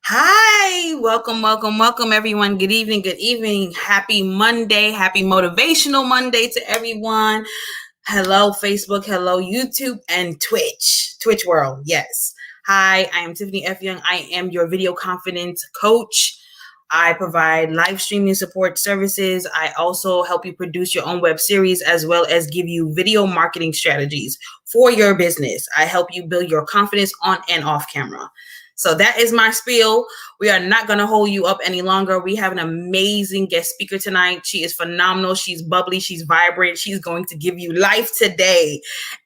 Hi, welcome, everyone. Good evening. Happy Monday, happy motivational Monday to everyone. Hello, Facebook, hello, YouTube, and Twitch world. Yes. Hi, I am Tiffany F. Young. I am your video confidence coach. I provide live streaming support services. I also help you produce your own web series as well as give you video marketing strategies for your business. I help you build your confidence on and off camera. So that is my spiel. We are not going to hold you up any longer. We have an amazing guest speaker tonight. She is phenomenal. She's bubbly. She's vibrant. She's going to give you life today.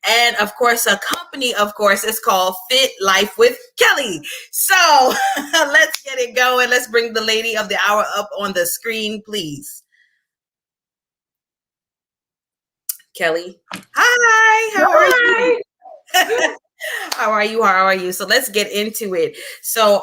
And of course, a company, is called Fit Life with Kelly. So let's get it going. Let's bring the lady of the hour up on the screen, please. Kelly. Hi. How are you? How are you? So let's get into it. So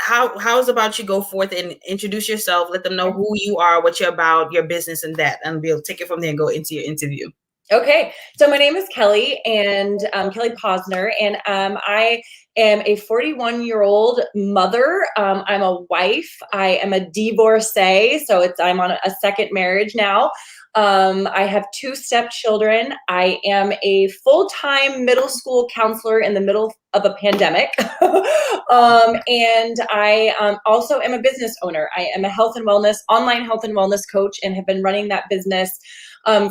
how's about you go forth and introduce yourself, let them know who you are, what you're about, your business and that, and we'll take it from there and go into your interview. Okay, so my name is Kelly, and Kelly Posner, and I am a 41-year-old mother. I'm a wife. I am a divorcee, so I'm on a second marriage now. I have 2 stepchildren. I am a full-time middle school counselor in the middle of a pandemic. And I also am a business owner. I am a online health and wellness coach, and have been running that business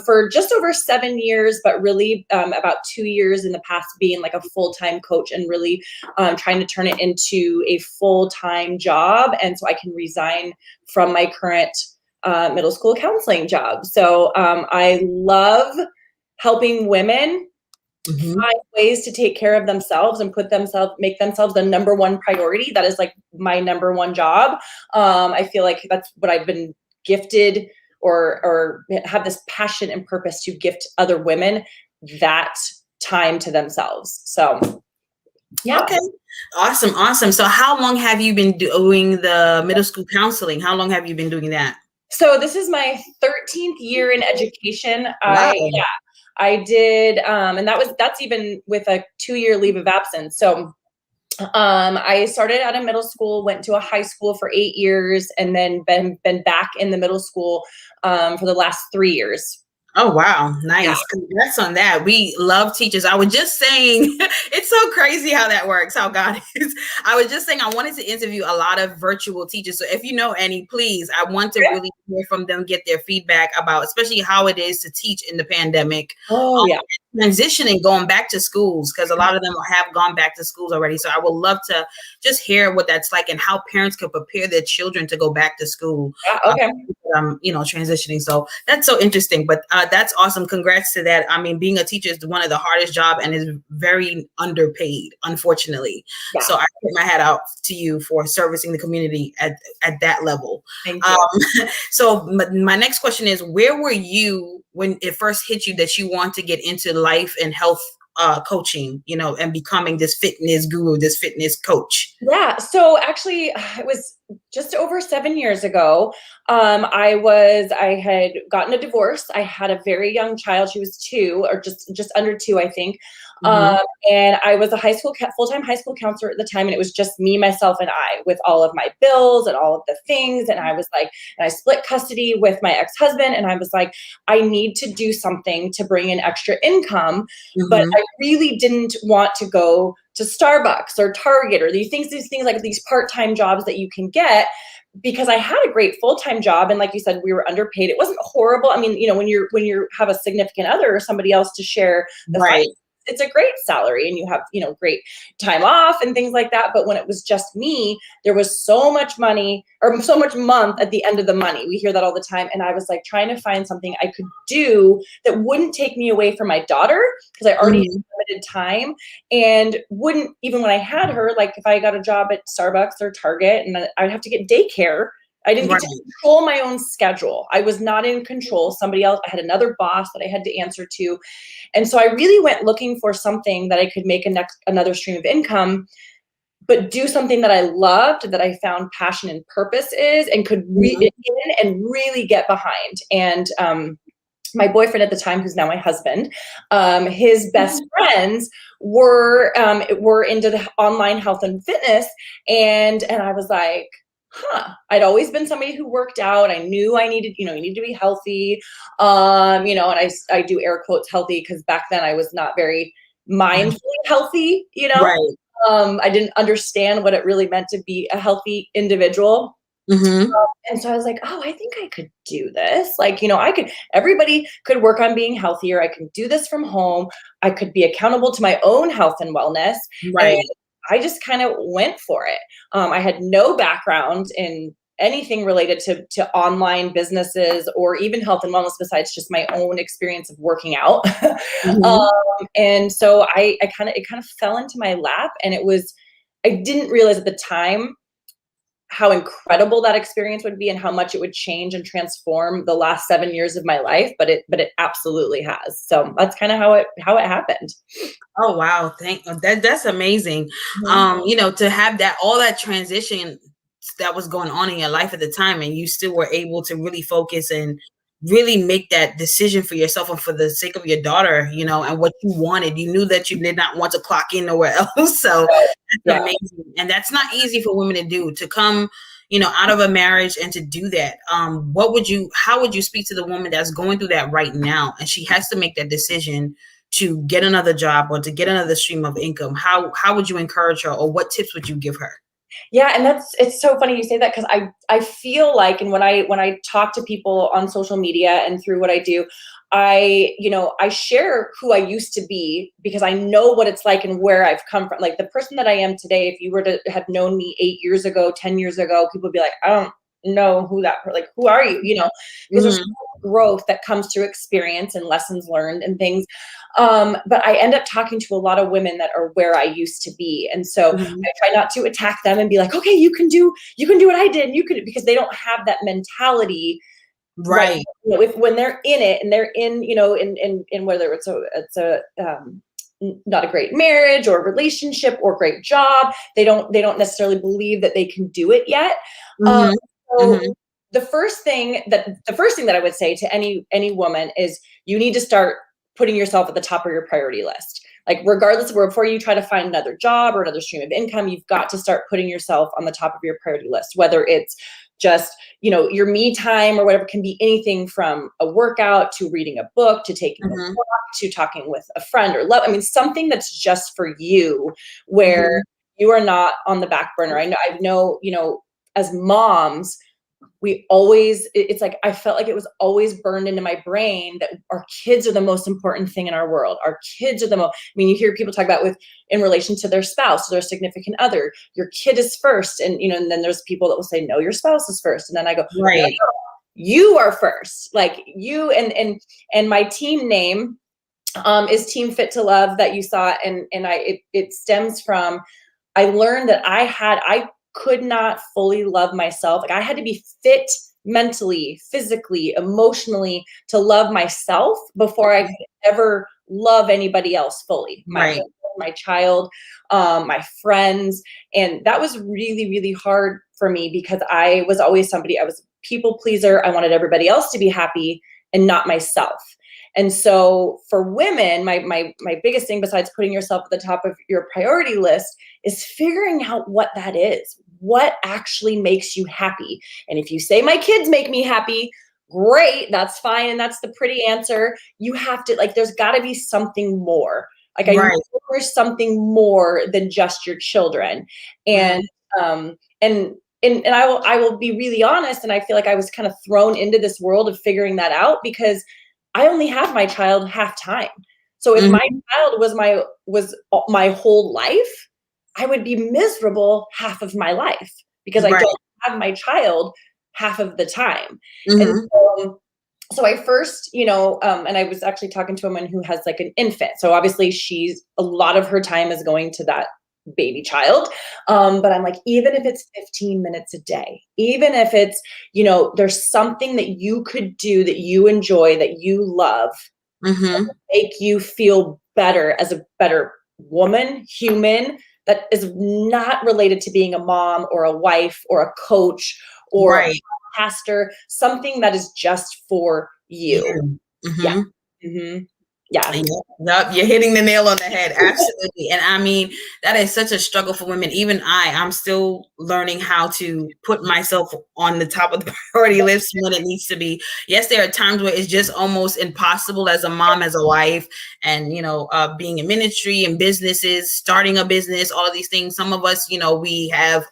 for just over 7 years, but really about 2 years in the past being like a full-time coach, and really trying to turn it into a full-time job. And so I can resign from my current middle school counseling job. So I love helping women find ways to take care of themselves and make themselves the number one priority. That is like my number one job. I feel like that's what I've been gifted, or have this passion and purpose to gift other women that time to themselves. So yeah. Okay. Awesome. So how long have you been doing the middle school counseling? How long have you been doing that? So this is my 13th year in education. Wow. I did, and that's even with a 2-year leave of absence. So I started at a middle school, went to a high school for 8 years, and then been back in the middle school for the last 3 years. Oh, wow. Nice. Yeah. Congrats on that. We love teachers. I was just saying, it's so crazy how that works, how God is. I was just saying, I wanted to interview a lot of virtual teachers. So if you know any, please, I want to really hear from them, get their feedback about, especially how it is to teach in the pandemic. Oh, yeah. Transitioning, going back to schools, because a lot of them have gone back to schools already. So I would love to just hear what that's like and how parents could prepare their children to go back to school. Okay. Transitioning. So that's so interesting, but that's awesome. Congrats to that. I mean, being a teacher is one of the hardest jobs and is very underpaid, unfortunately. Yeah. So I put my hat out to you for servicing the community at that level. Thank you. So my next question is, where were you when it first hit you that you want to get into life and health coaching, and becoming this fitness guru, this fitness coach? Yeah. So actually it was just over 7 years ago. I had gotten a divorce. I had a very young child. She was 2 or just under 2, I think. And I was a full-time high school counselor at the time. And it was just me, myself, and I, with all of my bills and all of the things. And I was like, and I split custody with my ex-husband. And I was like, I need to do something to bring in extra income. But I really didn't want to go to Starbucks or Target or these things like these part-time jobs that you can get, because I had a great full-time job. And like you said, we were underpaid. It wasn't horrible. I mean, when you have a significant other or somebody else to share the right. It's a great salary, and you have, great time off and things like that. But when it was just me, there was so much money, or so much month at the end of the money. We hear that all the time. And I was like trying to find something I could do that wouldn't take me away from my daughter, because I already had limited time, and wouldn't, even when I had her, like if I got a job at Starbucks or Target and I'd have to get daycare, I didn't get to control my own schedule. I was not in control. Somebody else, I had another boss that I had to answer to. And so I really went looking for something that I could make another stream of income, but do something that I loved, that I found passion and purpose is, and could really get behind. And my boyfriend at the time, who's now my husband, his best friends were into the online health and fitness, and I was like, huh. I'd always been somebody who worked out. I knew I needed, you need to be healthy, and I do air quotes healthy because back then I was not very mindfully healthy. Right. I didn't understand what it really meant to be a healthy individual. Mm-hmm. And so I was like, oh, I think I could do this. Like, everybody could work on being healthier. I can do this from home. I could be accountable to my own health and wellness. And Right. I just kind of went for it. I had no background in anything related to online businesses or even health and wellness besides just my own experience of working out. Mm-hmm. And so it kind of fell into my lap, and I didn't realize at the time how incredible that experience would be and how much it would change and transform the last 7 years of my life, but it absolutely has. So that's kind of how it happened. Oh wow, that's amazing. Mhm. To have all that transition that was going on in your life at the time, and you still were able to really focus and really make that decision for yourself and for the sake of your daughter, and what you wanted. You knew that you did not want to clock in nowhere else. So that's Yeah. amazing. And that's not easy for women to do, to come, out of a marriage and to do that. How would you speak to the woman that's going through that right now and she has to make that decision to get another job or to get another stream of income? How would you encourage her, or what tips would you give her? Yeah, and it's so funny you say that, because I feel like, and when I talk to people on social media and through what I do, I share who I used to be because I know what it's like and where I've come from. Like the person that I am today, if you were to have known me 8 years ago, 10 years ago, people would be like, I don't know who are you? Because there's Mm-hmm. growth that comes through experience and lessons learned and things. But I end up talking to a lot of women that are where I used to be. And so Mm-hmm. I try not to attack them and be like, okay, you can do what I did. You could, because they don't have that mentality. Right. Right. If when they're in it and they're in whether it's a not a great marriage or relationship or great job, they don't necessarily believe that they can do it yet. Um, Mm-hmm. so Mm-hmm. the first thing that I would say to any woman is you need to start putting yourself at the top of your priority list. Like regardless of where, before you try to find another job or another stream of income, you've got to start putting yourself on the top of your priority list, whether it's just, your me time or whatever. Can be anything from a workout to reading a book to taking a Mm-hmm. walk to talking with a friend or love. I mean, something that's just for you, where you are not on the back burner. I know, as moms, it's like I felt like it was always burned into my brain that our kids are the most important thing in our world. Our kids are the most, I mean, you hear people talk about in relation to their spouse, their significant other, your kid is first. And, and then there's people that will say, no, your spouse is first. And then I go, no, Right. you are first. Like you, and my team name is Team Fit to Love, that you saw. And it stems from, I learned that I could not fully love myself. Like I had to be fit mentally, physically, emotionally to love myself before I could ever love anybody else fully. My Right. husband, my child, my friends. And that was really, really hard for me because I was always I was a people pleaser. I wanted everybody else to be happy and not myself. And so for women, my biggest thing besides putting yourself at the top of your priority list is figuring out what that is, what actually makes you happy. And if you say my kids make me happy, great, that's fine. And that's the pretty answer. You have to, like, there's gotta be something more. Like I know Right. there's something more than just your children. And, and I will be really honest. And I feel like I was kind of thrown into this world of figuring that out because I only have my child half time. So if my Mm-hmm. child was my whole life, I would be miserable half of my life because I Right. don't have my child half of the time. And Mm-hmm. so I first, and I was actually talking to a woman who has like an infant. So obviously a lot of her time is going to that baby child. But I'm like, even if it's 15 minutes a day, even if it's, there's something that you could do that you enjoy, that you love, Mm-hmm. make you feel better as a better woman, human, that is not related to being a mom or a wife or a coach or a Right. pastor, something that is just for you. You. Yeah. Mm-hmm. Yeah. Yep, you're hitting the nail on the head. Absolutely. And I mean, that is such a struggle for women. Even I'm still learning how to put myself on the top of the priority list when it needs to be. Yes, there are times where it's just almost impossible as a mom, as a wife, and, being in ministry and businesses, starting a business, all of these things. Some of us, we have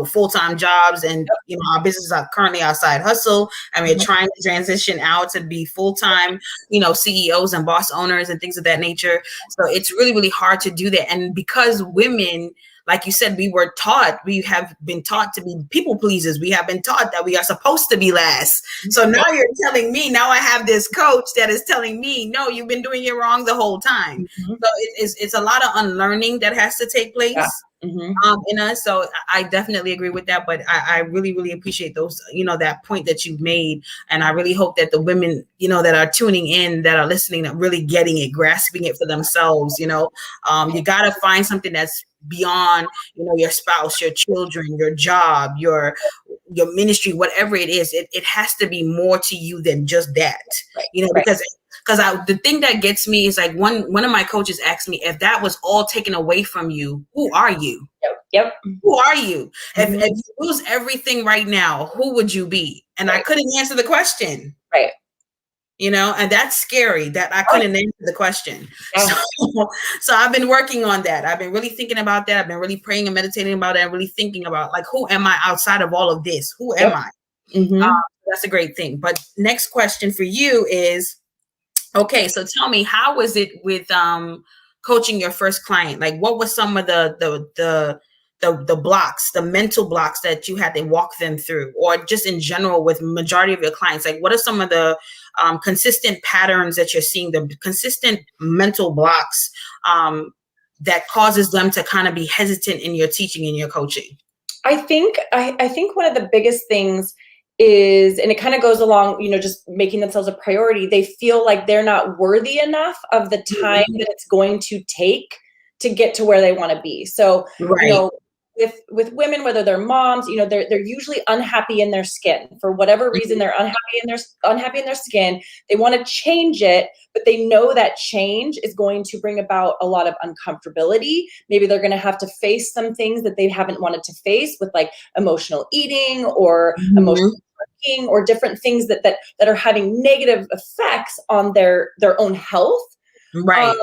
full-time jobs, and our businesses are currently our side hustle, and we're trying to transition out to be full-time CEOs and boss owners and things of that nature. So it's really, really hard to do that. And because women, like you said, we have been taught to be people pleasers. We have been taught that we are supposed to be last. So now you're telling me, now I have this coach that is telling me, no, you've been doing it wrong the whole time. So it's a lot of unlearning that has to take place. In us. So I definitely agree with that. But I really, really appreciate those, that point that you've made. And I really hope that the women, that are tuning in, that are listening, are really getting it, grasping it for themselves. You got to find something that's beyond, your spouse, your children, your job, your ministry, whatever it is. It has to be more to you than just that, because the thing that gets me is like one of my coaches asked me, if that was all taken away from you, who are you? Yep. Who are you? If you lose everything right now, who would you be? And I couldn't answer the question. Right. And that's scary that I couldn't answer the question. Yeah. So I've been working on that. I've been really thinking about that. I've been really praying and meditating about it, and really thinking about, like, who am I outside of all of this? Who am I? That's a great thing. But next question for you is, okay, so tell me, how was it with coaching your first client? Like, what was some of the blocks, the mental blocks that you had to walk them through, or just in general with majority of your clients? Like, what are some of the consistent patterns that you're seeing, the consistent mental blocks that causes them to kind of be hesitant in your teaching and your coaching? I think one of the biggest things is, and it kind of goes along, just making themselves a priority. They feel like they're not worthy enough of the time that it's going to take to get to where they want to be. So, with women, whether they're moms, they're usually unhappy in their skin for whatever reason. They're unhappy in their skin. They want to change it, but they know that change is going to bring about a lot of uncomfortability. Maybe they're going to have to face some things that they haven't wanted to face, with like emotional eating or emotional working, or different things that are having negative effects on their own health. Right.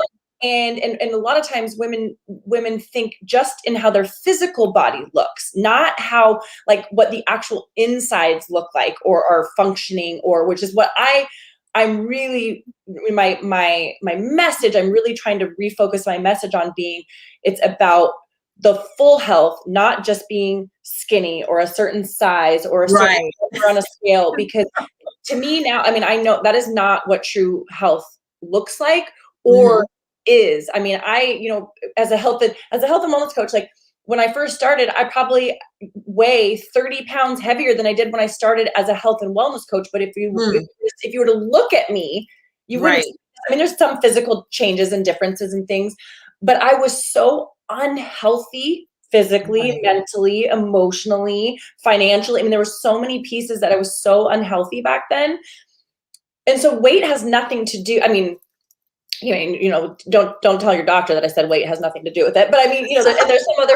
And a lot of times women think just in how their physical body looks, not how, like, what the actual insides look like or are functioning, or which is what I'm really, my message, I'm really trying to refocus my message on being, it's about the full health, not just being skinny or a certain size or a certain number on a scale. Because to me now, I mean, I know that is not what true health looks like or is. I mean, as a health and wellness coach, like, when I first started, I probably weigh 30 pounds heavier than I did when I started as a health and wellness coach. But if you were to look at me, you wouldn't. I mean, there's some physical changes and differences and things, but I was so unhealthy physically, mentally, emotionally, financially. I mean, there were so many pieces that I was so unhealthy back then. And so weight has nothing to do, I mean, don't tell your doctor that I said weight has nothing to do with it. But I mean, and there's some other,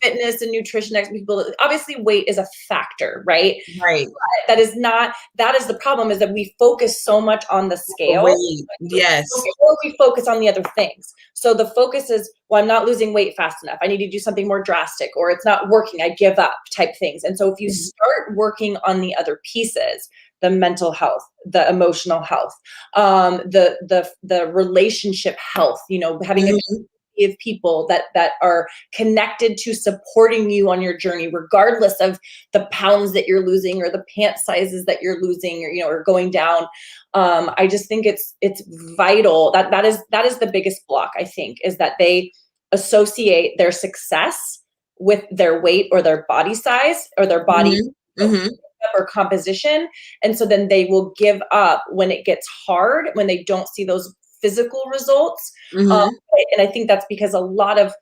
fitness and nutrition expert people. Obviously, weight is a factor, right? Right. But that is the problem, is that we focus so much on the scale. Yes. Before we focus on the other things. So the focus is, well, I'm not losing weight fast enough. I need to do something more drastic, or it's not working. I give up type things. And so if you start working on the other pieces, the mental health, the emotional health, the relationship health, having a community of people that are connected to supporting you on your journey, regardless of the pounds that you're losing or the pant sizes that you're losing, or going down. I just think it's vital. That is the biggest block, I think, is that they associate their success with their weight or their body size or their body or composition. And so then they will give up when it gets hard, when they don't see those physical results. And I think that's because a lot of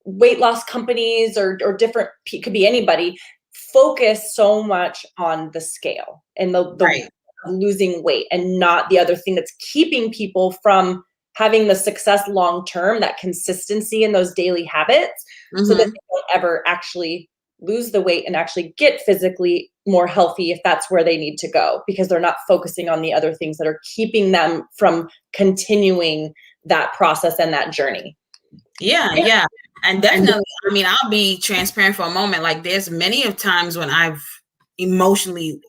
weight loss companies or different, could be anybody, focus so much on the scale and the of losing weight and not the other thing that's keeping people from having the success long term, that consistency in those daily habits, so that they don't ever actually lose the weight and actually get physically more healthy if that's where they need to go, because they're not focusing on the other things that are keeping them from continuing that process and that journey. Yeah. And definitely, I mean, I'll be transparent for a moment. Like, there's many of times when I've emotionally,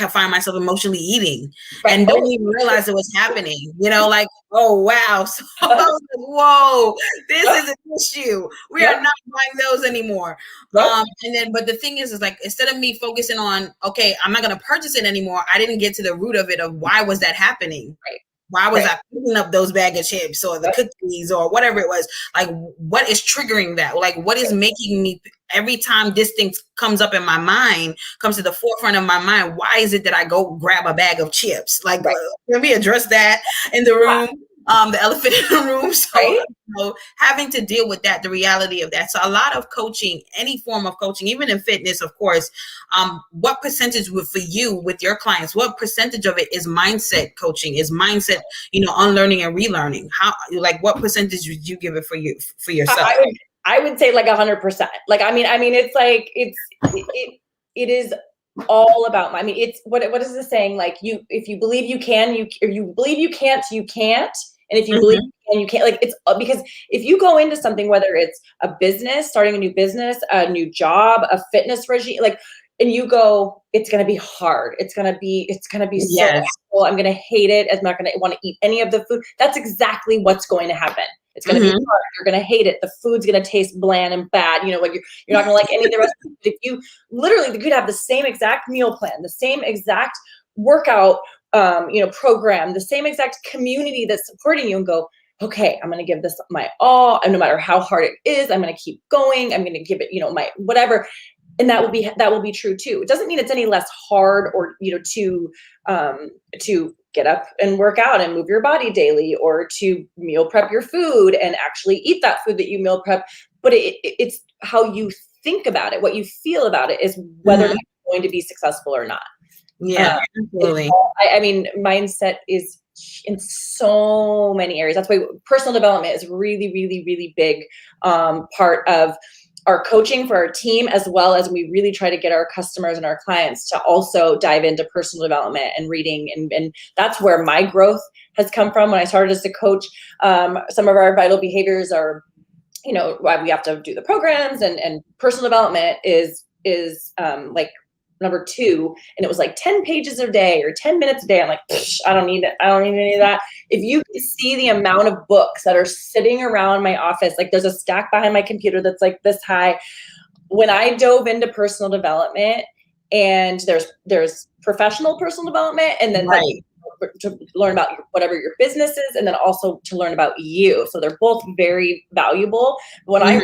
find myself emotionally eating and don't even realize it was happening, like, oh, wow. So I was like, whoa, this is an issue. We are not buying those anymore. But the thing is like, instead of me focusing on, okay, I'm not going to purchase it anymore, I didn't get to the root of it, of why was that happening? Right. Why was I picking up those bag of chips or the cookies or whatever it was? Like, what is triggering that? Like, what is making me, every time this thing comes up in my mind, comes to the forefront of my mind, why is it that I go grab a bag of chips? Like, let me address that in the room, the elephant in the room. So, having to deal with that, the reality of that. So a lot of coaching, any form of coaching, even in fitness, of course, what percentage for you with your clients, what percentage of it is mindset coaching, is mindset, unlearning and relearning? How, like, what percentage would you give it for yourself? I would say like 100%. Like, I mean, it's like, it is all about, it's what is the saying? Like, if you believe you can, if you believe you can't, you can't. And if you believe you can, you can't. Like, it's because if you go into something, whether it's a business, starting a new business, a new job, a fitness regime, like, and you go, it's going to be hard. It's going to be so awful. I'm going to hate it. I'm not going to want to eat any of the food. That's exactly what's going to happen. It's going to be hard. You're going to hate it. The food's going to taste bland and bad. Like, you're not going to like any of the rest of it. If you literally could have the same exact meal plan, the same exact workout, program, the same exact community that's supporting you, and go, okay, I'm going to give this my all. And no matter how hard it is, I'm going to keep going. I'm going to give it, my whatever. And that will be true too. It doesn't mean it's any less hard or, to get up and work out and move your body daily, or to meal prep your food and actually eat that food that you meal prep. But it's how you think about it, what you feel about it, is whether it's going to be successful or not. Yeah, absolutely. Mindset is in so many areas. That's why personal development is a really, really, really big part of our coaching for our team, as well as we really try to get our customers and our clients to also dive into personal development and reading. And that's where my growth has come from. When I started as a coach, some of our vital behaviors are, why we have to do the programs, and personal development is like number 2, and it was like 10 pages a day or 10 minutes a day. I'm like, I don't need it. I don't need any of that. If you see the amount of books that are sitting around my office, like there's a stack behind my computer that's like this high. When I dove into personal development, and there's professional personal development, and then to learn about whatever your business is, and then also to learn about you. So they're both very valuable. When I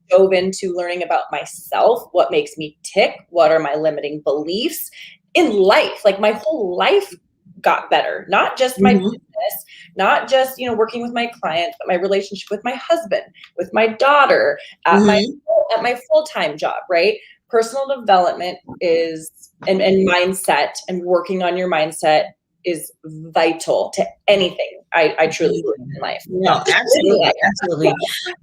dove into learning about myself, what makes me tick, what are my limiting beliefs in life, like my whole life got better, not just my business, not just, working with my clients, but my relationship with my husband, with my daughter, at my full-time job, right? Personal development is, and mindset, and working on your mindset is vital to anything I truly believe in life. No, absolutely.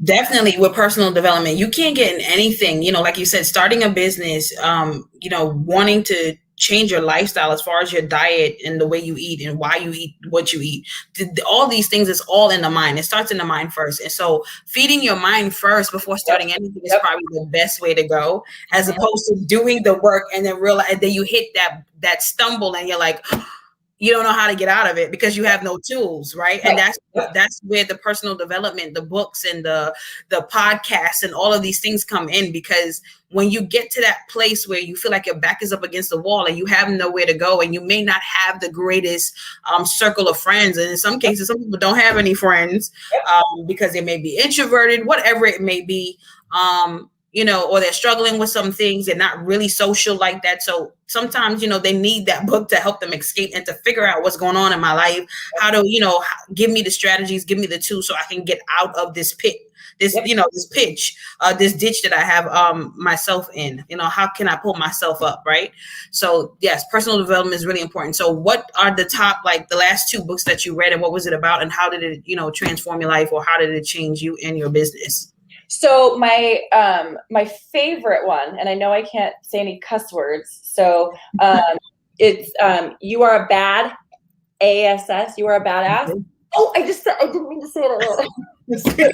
Definitely with personal development, you can't get in anything, like you said, starting a business, wanting to change your lifestyle as far as your diet and the way you eat and why you eat what you eat. All these things is all in the mind. It starts in the mind first. And so feeding your mind first before starting anything is probably the best way to go, as opposed to doing the work and then realize, and then you hit that stumble and you're like, you don't know how to get out of it because you have no tools, right? And that's where the personal development, the books and the podcasts and all of these things come in, because when you get to that place where you feel like your back is up against the wall and you have nowhere to go, and you may not have the greatest circle of friends, and in some cases, some people don't have any friends because they may be introverted, whatever it may be, or they're struggling with some things. They're not really social like that. So sometimes, they need that book to help them escape and to figure out what's going on in my life. How to, give me the strategies, give me the tools so I can get out of this pit this, Yep. this pitch, this ditch that I have myself in. How can I pull myself up, right? So yes, personal development is really important. So what are the top, like the last 2 books that you read, and what was it about, and how did it, transform your life, or how did it change you and your business? So my favorite one, and I know I can't say any cuss words, so it's You Are a Bad ASS. You Are a Badass. Okay. Oh, I didn't mean to say it.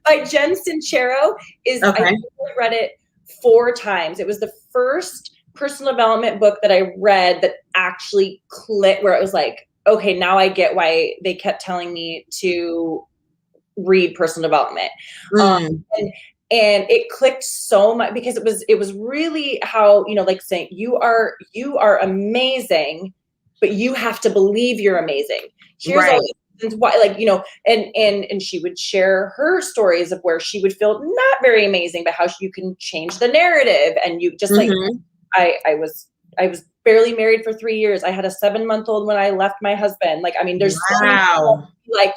By Jen Sincero. Okay. I read it 4 times. It was the first personal development book that I read that actually clicked, where it was like, okay, now I get why they kept telling me to read personal development. And it clicked so much, because it was really how, like saying you are amazing, but you have to believe you're amazing. Here's all the reasons why, and she would share her stories of where she would feel not very amazing, but how you can change the narrative. And you just I was barely married for 3 years. I had a 7-month-old when I left my husband. There's so many people,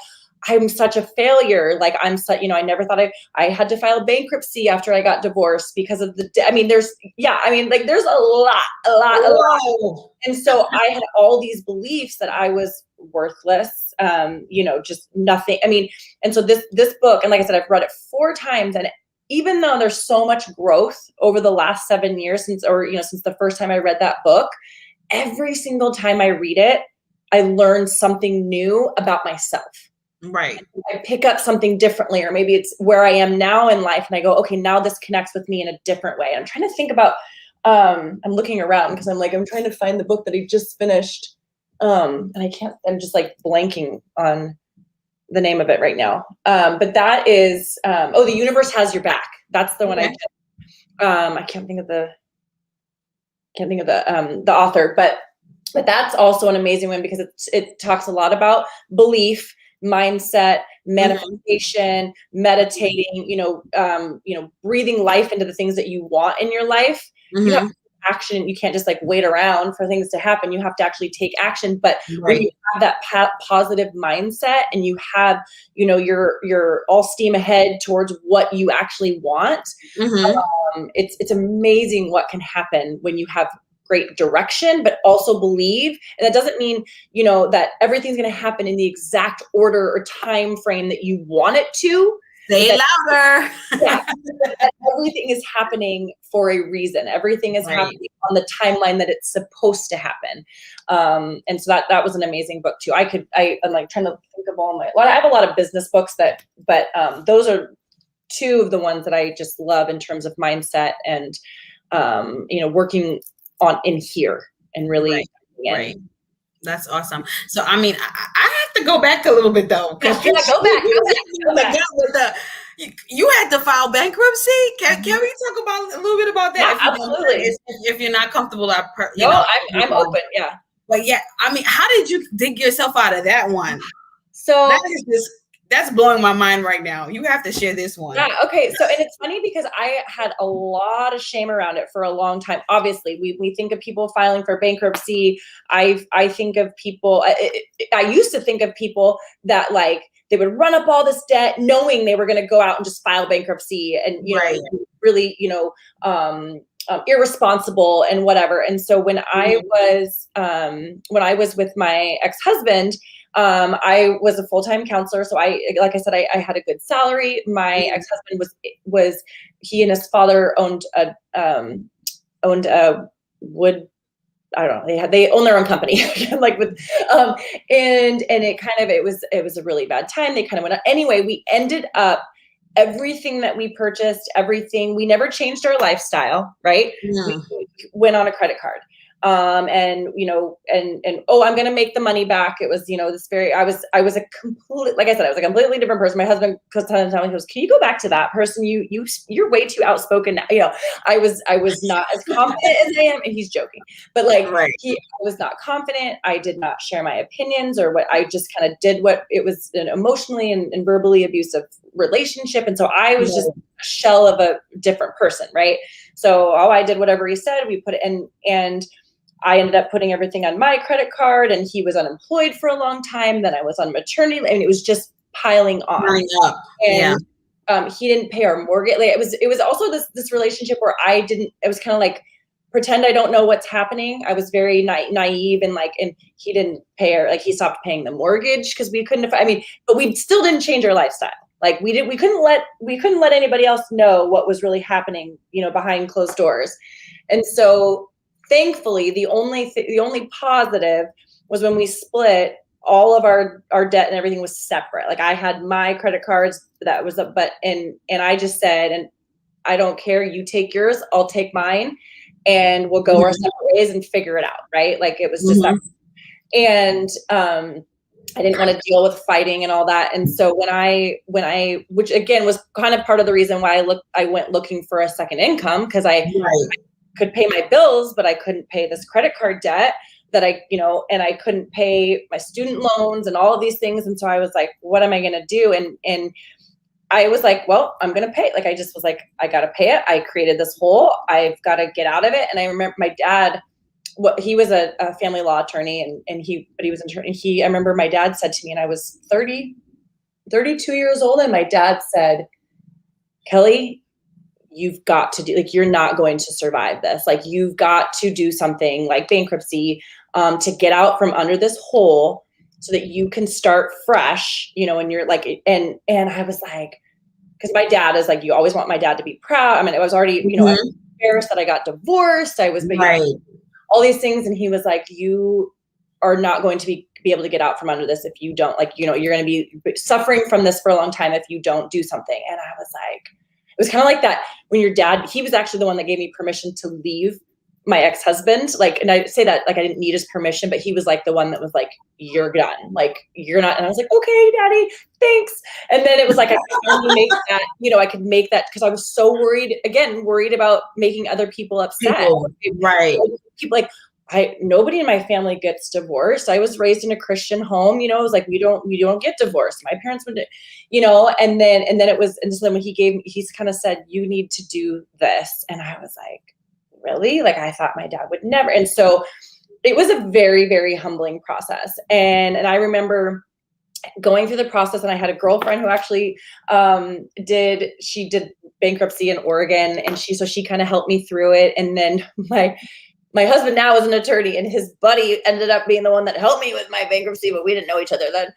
I'm such a failure. I never thought I had to file bankruptcy after I got divorced because of there's a lot. And so I had all these beliefs that I was worthless, just nothing. And so this book, and like I said, I've read it 4 times, and even though there's so much growth over the last 7 years since the first time I read that book, every single time I read it, I learn something new about myself. Right. I pick up something differently, or maybe it's where I am now in life, and I go, okay, now this connects with me in a different way. I'm trying to think about, I'm looking around because I'm trying to find the book that I just finished. And I'm just blanking on the name of it right now. But that is, The Universe Has Your Back. That's the one. I can't think of the author, but that's also an amazing one, because it talks a lot about belief, mindset, manifestation, meditating, breathing life into the things that you want in your life. You have to take action. You can't just wait around for things to happen. You have to actually take action. But when you have that positive mindset, and you have, you're all steam ahead towards what you actually want, it's amazing what can happen when you have great direction, but also believe. And that doesn't mean, that everything's going to happen in the exact order or time frame that you want it to. Say it louder. Yeah, everything is happening for a reason. Everything is happening on the timeline that it's supposed to happen. And so that was an amazing book too. I'm trying to think of I have a lot of business books but those are 2 of the ones that I just love in terms of mindset and, working on in here and really. Right. That's awesome. So, I have to go back a little bit though. Go back. You had to file bankruptcy. Can we talk about a little bit about that? Yeah, absolutely. If you're not comfortable, I'm open. Yeah. But yeah, how did you dig yourself out of that one? So that's blowing my mind right now. You have to share this one. Yeah. Okay. So, and it's funny because I had a lot of shame around it for a long time. Obviously, we think of people filing for bankruptcy. I think of people, I used to think of people that they would run up all this debt knowing they were going to go out and just file bankruptcy and, really, irresponsible and whatever. And so when I was with my ex-husband, I was a full-time counselor. So like I said, I had a good salary. My ex-husband he and his father owned a wood, I don't know. They own their own company, and it was a really bad time. They kind of went out. Anyway, we ended up, everything that we purchased, we never changed our lifestyle, right? We went on a credit card. I'm going to make the money back. It was, I was a completely different person. My husband goes, can you go back to that person? You're way too outspoken. I was not as confident as I am. And he's joking, but I was not confident. I did not share my opinions or what. I just kind of did what it was, an emotionally and verbally abusive relationship. And so I was just a shell of a different person. Right. So I did whatever he said. We put it in, and I ended up putting everything on my credit card, and he was unemployed for a long time. Then I was on maternity, and it was just piling on. Piling up. Yeah. And he didn't pay our mortgage. Like it was also this relationship where it was kind of like, pretend I don't know what's happening. I was very naive and he didn't pay he stopped paying the mortgage because we couldn't but we still didn't change our lifestyle. Like we couldn't let anybody else know what was really happening, behind closed doors. And so thankfully the only positive was when we split, all of our debt and everything was separate. Like I had my credit cards, and I just said, and I don't care, you take yours, I'll take mine, and we'll go our separate ways and figure it out. Right. Like it was just that. And, I didn't want to deal with fighting and all that. And so when I, which again was kind of part of the reason why I went looking for a second income, because I could pay my bills, but I couldn't pay this credit card debt that and I couldn't pay my student loans and all of these things. And so I was like, what am I going to do? And I was like, well, I'm going to pay. Like, I just was like, I got to pay it. I created this hole. I've got to get out of it. And I remember my dad, he was a family law attorney but he was an attorney. I remember my dad said to me, and I was 32 years old. And my dad said, Kelly, you've got to do, you're not going to survive this. Like, you've got to do something like bankruptcy, to get out from under this hole so that you can start fresh, and you're like, and I was like, because my dad is like, you always want my dad to be proud. I mean, it was already, I was embarrassed that I got divorced. I was all these things. And he was like, you are not going to be able to get out from under this if you don't, you're going to be suffering from this for a long time if you don't do something. And I was like, it was kind of like that when your dad, he was actually the one that gave me permission to leave my ex-husband. And I say that, I didn't need his permission, but he was like the one that was like, you're done. You're not. And I was like, okay, daddy, thanks. And then it was like, I could finally make that, I could make that, because I was so worried about making other people upset. People nobody in my family gets divorced. I was raised in a Christian home, it was like, you don't get divorced. My parents would, and then so when he kind of said, you need to do this. And I was like, really? I thought my dad would never. And so it was a very, very humbling process. And I remember going through the process, and I had a girlfriend who actually did bankruptcy in Oregon. And she kind of helped me through it. And then my husband now is an attorney, and his buddy ended up being the one that helped me with my bankruptcy, but we didn't know each other then.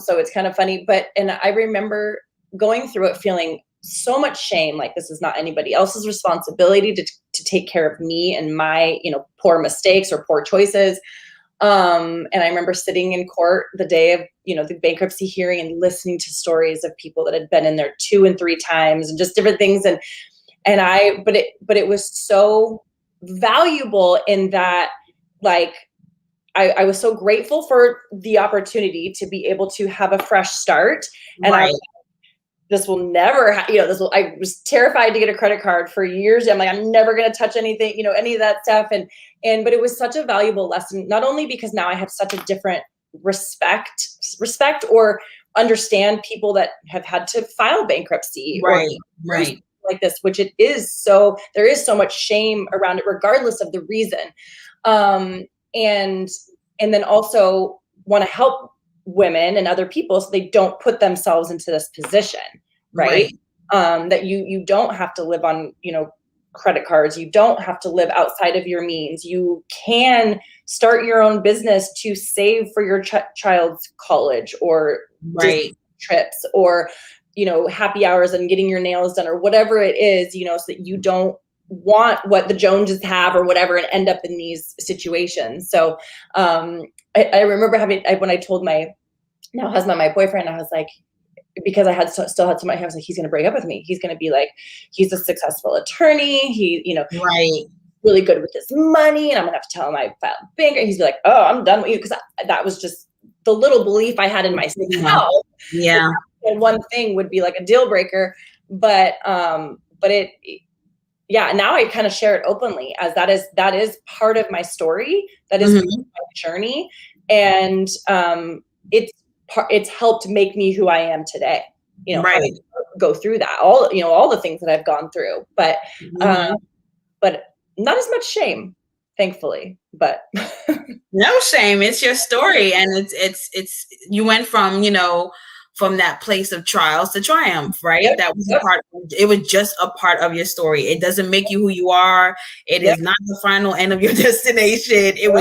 So it's kind of funny, and I remember going through it feeling so much shame. This is not anybody else's responsibility to take care of me and my, poor mistakes or poor choices. And I remember sitting in court the day of, the bankruptcy hearing and listening to stories of people that had been in there 2 and 3 times and just different things. But it was so valuable in that, I was so grateful for the opportunity to be able to have a fresh start. And this will never, I was terrified to get a credit card for years. I'm like, I'm never going to touch anything, any of that stuff. But it was such a valuable lesson, not only because now I have such a different respect or understand people that have had to file bankruptcy. Like this, which it is. So there is so much shame around it, regardless of the reason. And then also want to help women and other people so they don't put themselves into this position, right? That you don't have to live on, credit cards. You don't have to live outside of your means. You can start your own business to save for your child's college or trips or, happy hours and getting your nails done or whatever it is, so that you don't want what the Joneses have or whatever and end up in these situations. So I remember when I told my now husband, my boyfriend, I was like, because I still had somebody, I was like, he's going to break up with me. He's going to be like, he's a successful attorney. He, really good with his money. And I'm going to have to tell him I filed bank. And he's like, oh, I'm done with you. Cause that was just the little belief I had in myself. Yeah. And one thing would be like a deal breaker, but now I kind of share it openly as that is part of my story. That is my journey. And, it's helped make me who I am today, go through that, all the things that I've gone through, but not as much shame, thankfully, but no shame. It's your story. And it's, you went from from that place of trials to triumph, right? Yep. That was Yep. it was just a part of your story. It doesn't make you who you are. It Yep. is not the final end of your destination. It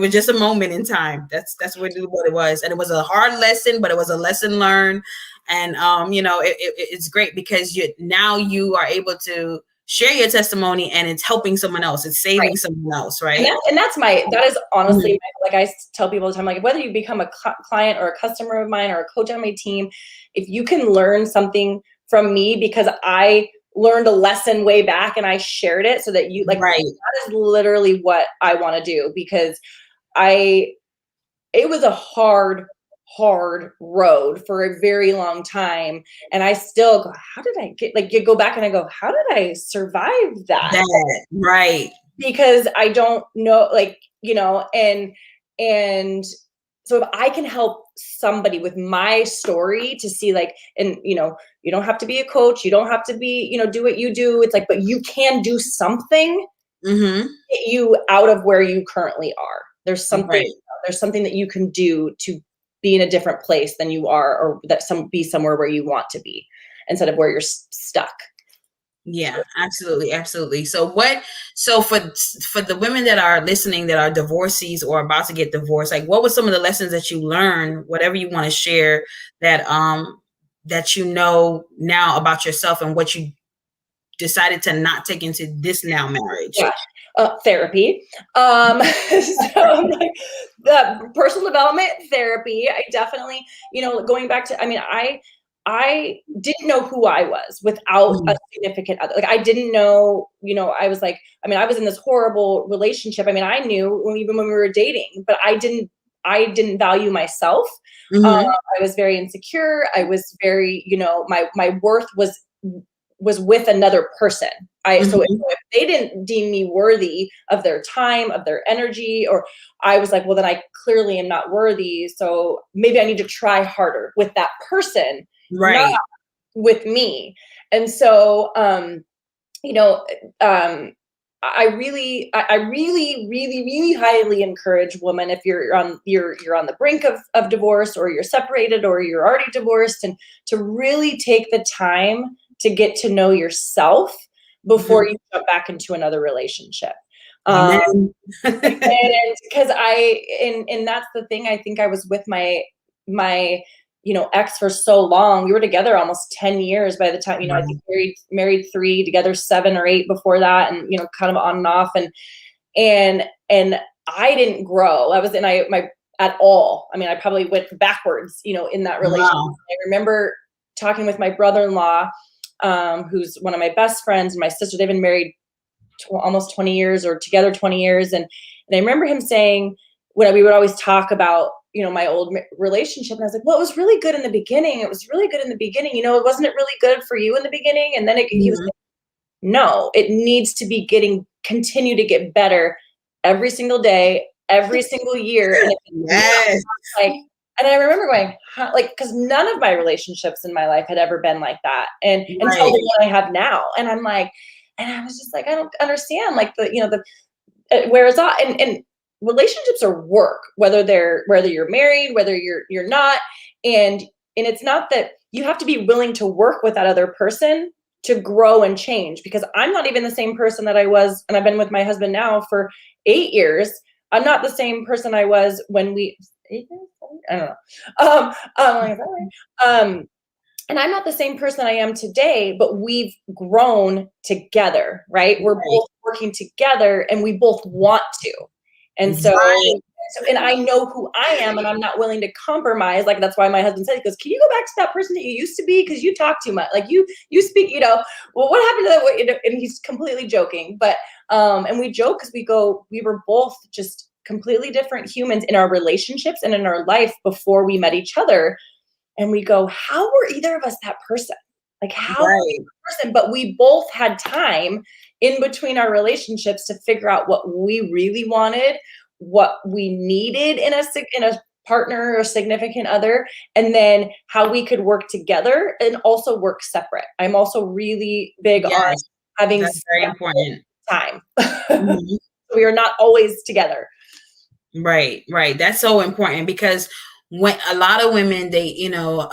was just a moment in time. That's what it was. And it was a hard lesson, but it was a lesson learned. And it's great because you are able to share your testimony, and it's helping someone else. It's saving someone else, right? That is honestly, like I tell people all the time, like whether you become a client or a customer of mine or a coach on my team, if you can learn something from me because I learned a lesson way back and I shared it so that you like, that is literally what I want to do, because it was a hard road for a very long time. And I still go, how did I get, like, you go back and I go, how did I survive that? Right. Because I don't know, like, and so if I can help somebody with my story to see, like, and, you don't have to be a coach, you don't have to be, do what you do. It's like, but you can do something to get you out of where you currently are. There's something that you can do to be in a different place than you are, or be somewhere where you want to be instead of where you're stuck. Yeah, absolutely. Absolutely. So for the women that are listening, that are divorcees or about to get divorced, like what were some of the lessons that you learned, whatever you want to share, that now about yourself, and what you decided to not take into this now marriage? Yeah. Therapy. So like the personal development therapy. I definitely, going back to, I didn't know who I was without a significant other. Like I didn't know, I was like, I was in this horrible relationship. I knew even when we were dating, but I didn't value myself. I was very insecure. I was very, my worth was with another person. So if they didn't deem me worthy of their time, of their energy, or I was like, well, then I clearly am not worthy. So maybe I need to try harder with that person, not with me. And so, I really, really highly encourage women, if you're on the brink of divorce, or you're separated, or you're already divorced, and to really take the time to get to know yourself before you jump back into another relationship. And because and that's the thing, I think I was with my ex for so long. We were together almost 10 years by the time, I think married 3, together 7 or 8 before that, and kind of on and off, and I didn't grow. At all. I probably went backwards, in that relationship. I remember talking with my brother-in-law, who's one of my best friends, and my sister. They've been married almost 20 years, or together 20 years. And I remember him saying, when we would always talk about, my old relationship, and I was like, well, it was really good in the beginning. It was really good in the beginning. Wasn't it really good for you in the beginning? And then he was like, no, it needs to be continue to get better every single day, every single year. And and I remember going, because none of my relationships in my life had ever been like that. And until the one I have now. And I'm like, and I was just like, I don't understand, like where is that? And relationships are work, whether you're married, whether you're not. And it's not that you have to be willing to work with that other person to grow and change, because I'm not even the same person that I was, and I've been with my husband now for 8 years. I'm not the same person I was when we 8 years? I don't know. And I'm not the same person I am today, but we've grown together, right? We're both working together, and we both want to. And so, and I know who I am, and I'm not willing to compromise. Like, that's why my husband said, he goes, can you go back to that person that you used to be? Because you talk too much. Like you speak, well, what happened to that? And he's completely joking. But, and we joke because we were both just completely different humans in our relationships and in our life before we met each other. And we go, how were either of us that person? Like, how were we that person? But we both had time in between our relationships to figure out what we really wanted, what we needed in a partner or significant other, and then how we could work together and also work separate. I'm also really big on having very important time. We are not always together. Right. That's so important, because when a lot of women, they, you know,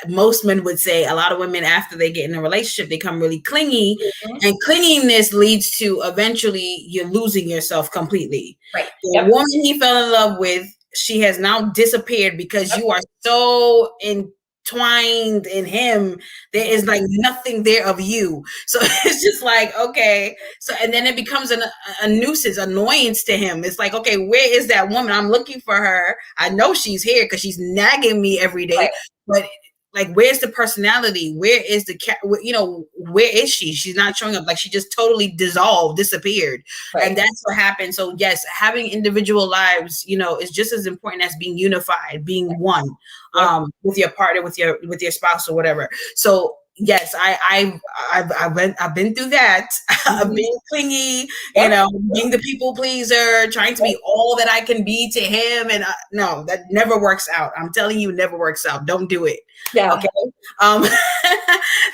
most men would say a lot of women after they get in a relationship, they become really clingy, Mhm. and clinginess leads to eventually you're losing yourself completely. Right. The Yep. woman he fell in love with, she has now disappeared because Yep. you are so entwined in him. There is like nothing there of you. So it's just like, okay. So, and then it becomes a nuisance, annoyance to him. It's like, okay, where is that woman? I'm looking for her. I know she's here because she's nagging me every Right. day, but like, where's the personality? Where is the you know, where is she? She's not showing up. Like, she just totally dissolved, disappeared. Right. And that's what happened. So yes, having individual lives, you know, is just as important as being unified, being one, Yep. with your partner, with your spouse or whatever. So yes, I've been through that. Mhm. Being clingy, you Yep. know, being the people pleaser, trying to be all that I can be to him, and no, that never works out. I'm telling you, it never works out. Don't do it. Yeah. Okay. Um,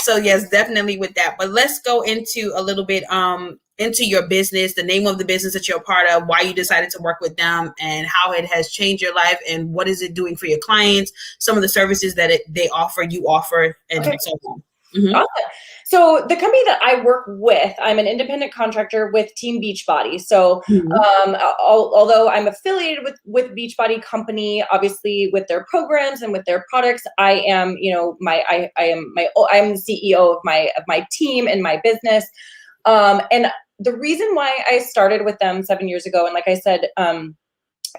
so yes, definitely with that. But let's go into a little bit into your business, the name of the business that you're a part of, why you decided to work with them, and how it has changed your life, and what is it doing for your clients, some of the services that they offer, you offer, and Okay. so on. Mm-hmm. Awesome. So the company that I work with, I'm an independent contractor with Team Beachbody. So Mm-hmm. although I'm affiliated with Beachbody Company, obviously with their programs and with their products, I am, you know, I'm the CEO of my team and my business. And the reason why I started with them 7 years ago, and like I said,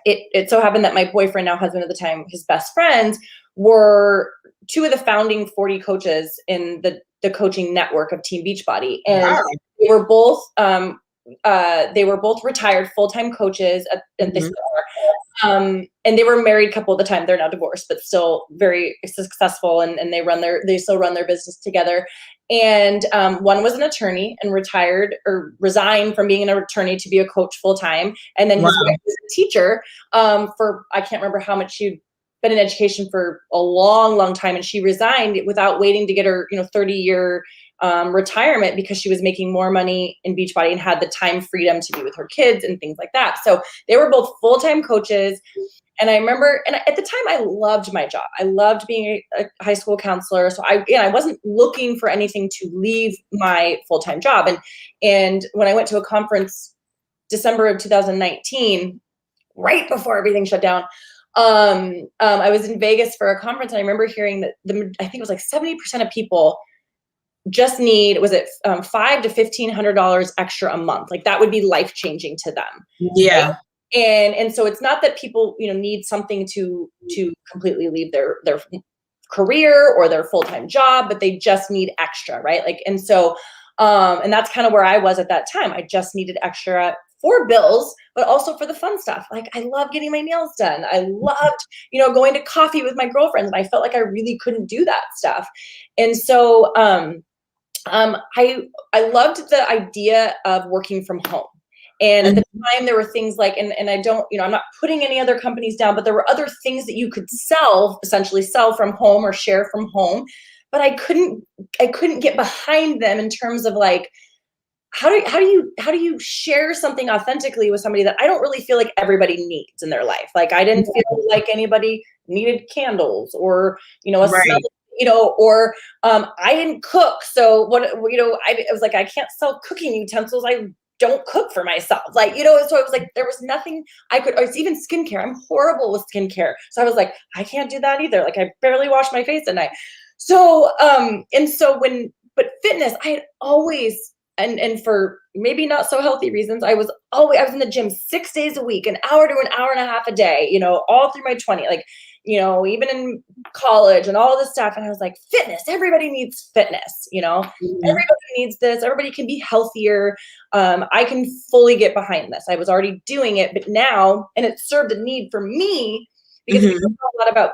it so happened that my boyfriend, now husband at the time, his best friends were two of the founding 40 coaches in the coaching network of Team Beachbody, and Wow. they were both retired full-time coaches, and they Mm-hmm. still are. And they were a married couple at the time. They're now divorced, but still very successful, and they still run their business together. And one was an attorney and retired or resigned from being an attorney to be a coach full time. And then his Wow. wife was a teacher for, I can't remember how much she'd been in education for a long, long time. And she resigned without waiting to get her, 30-year retirement, because she was making more money in Beachbody and had the time freedom to be with her kids and things like that. So they were both full-time coaches. And I remember, and at the time, I loved my job. I loved being a high school counselor. So I wasn't looking for anything to leave my full-time job. And when I went to a conference December of 2019, right before everything shut down, I was in Vegas for a conference, and I remember hearing that I think it was like 70% of people just need, was it $500 to $1,500 extra a month? Like, that would be life changing to them. Yeah. Right? And so it's not that people, need something to completely leave their career or their full-time job, but they just need extra, right? Like, and so, and that's kind of where I was at that time. I just needed extra for bills, but also for the fun stuff. Like, I love getting my nails done. I loved, going to coffee with my girlfriends. And I felt like I really couldn't do that stuff. And so, I loved the idea of working from home. And at the time, there were things like, and I don't, I'm not putting any other companies down, but there were other things that you could essentially sell from home or share from home. But I couldn't get behind them in terms of like, how do you share something authentically with somebody that I don't really feel like everybody needs in their life? Like, I didn't feel like anybody needed candles or, a smell, Right. or I didn't cook. So what, I was like, I can't sell cooking utensils. I don't cook for myself. Like, so I was like, there was nothing I could, or it's even skincare. I'm horrible with skincare. So I was like, I can't do that either. Like, I barely wash my face at night. So, but fitness, I had always, and for maybe not so healthy reasons, I was in the gym 6 days a week, an hour to an hour and a half a day, all through my 20s, like, even in college and all this stuff. And I was like, fitness, everybody needs fitness, everybody needs this. Everybody can be healthier. I can fully get behind this. I was already doing it, but now, and it served a need for me, because we talk a lot about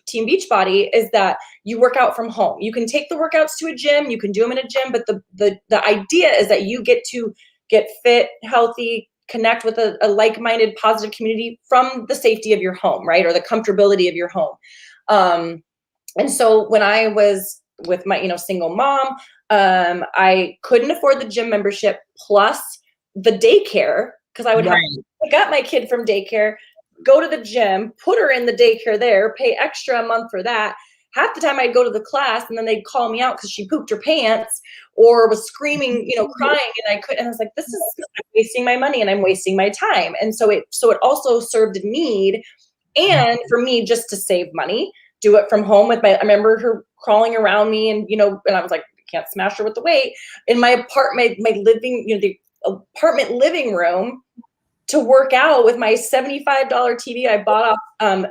Team Beachbody, is that you work out from home. You can take the workouts to a gym, you can do them in a gym, but the idea is that you get to get fit, healthy, connect with a like-minded, positive community from the safety of your home, right? Or the comfortability of your home. And so when I was with my, single mom, I couldn't afford the gym membership plus the daycare, because I would have to pick up my kid from daycare, go to the gym, put her in the daycare there, pay extra a month for that. Half the time I'd go to the class and then they'd call me out because she pooped her pants or was screaming, crying, and I couldn't. And I was like, this is, I'm wasting my money and I'm wasting my time. And so it also served a need, and for me just to save money, do it from home I remember her crawling around me, and and I was like, can't smash her with the weight in my apartment, my living, the apartment living room, to work out with my $75 TV I bought off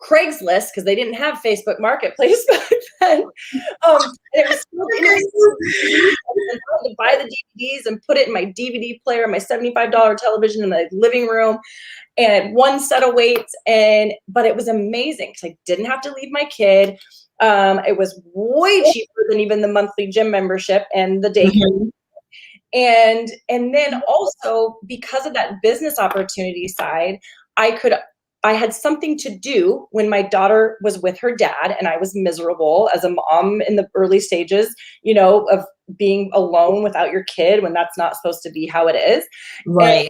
Craigslist, because they didn't have Facebook Marketplace back then. It was to buy the DVDs and put it in my DVD player, my $75 television in the living room, and one set of weights. But it was amazing because I didn't have to leave my kid. It was way cheaper than even the monthly gym membership and the daycare. And then also, because of that business opportunity side, I had something to do when my daughter was with her dad and I was miserable as a mom in the early stages, of being alone without your kid when that's not supposed to be how it is. Right.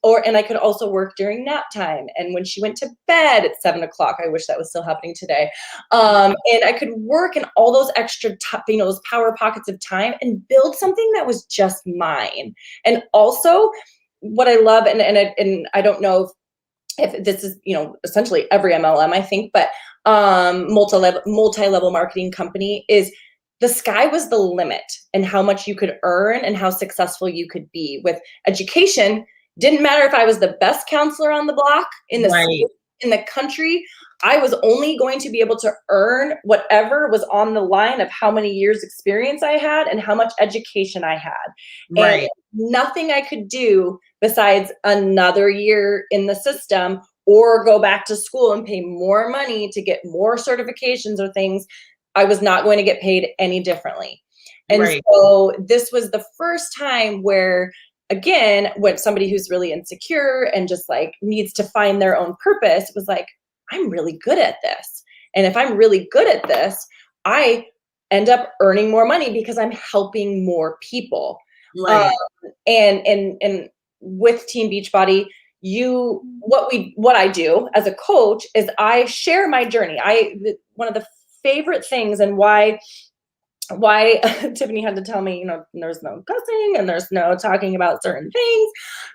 And I could also work during nap time. And when she went to bed at 7 o'clock, I wish that was still happening today. And I could work in all those extra, those power pockets of time and build something that was just mine. And also what I love, and I don't know if this is, essentially every MLM, I think, but multi-level marketing company, is the sky was the limit and how much you could earn and how successful you could be with education. Didn't matter if I was the best counselor on the block in the state, in the country. I was only going to be able to earn whatever was on the line of how many years experience I had and how much education I had. And nothing I could do besides another year in the system or go back to school and pay more money to get more certifications or things, I was not going to get paid any differently. And so this was the first time where, again, when somebody who's really insecure and just like needs to find their own purpose was like, I'm really good at this. And if I'm really good at this, I end up earning more money because I'm helping more people. And with Team Beachbody, what I do as a coach is I share my journey. One of the favorite things, and why Tiffany had to tell me, there's no cussing and there's no talking about certain things,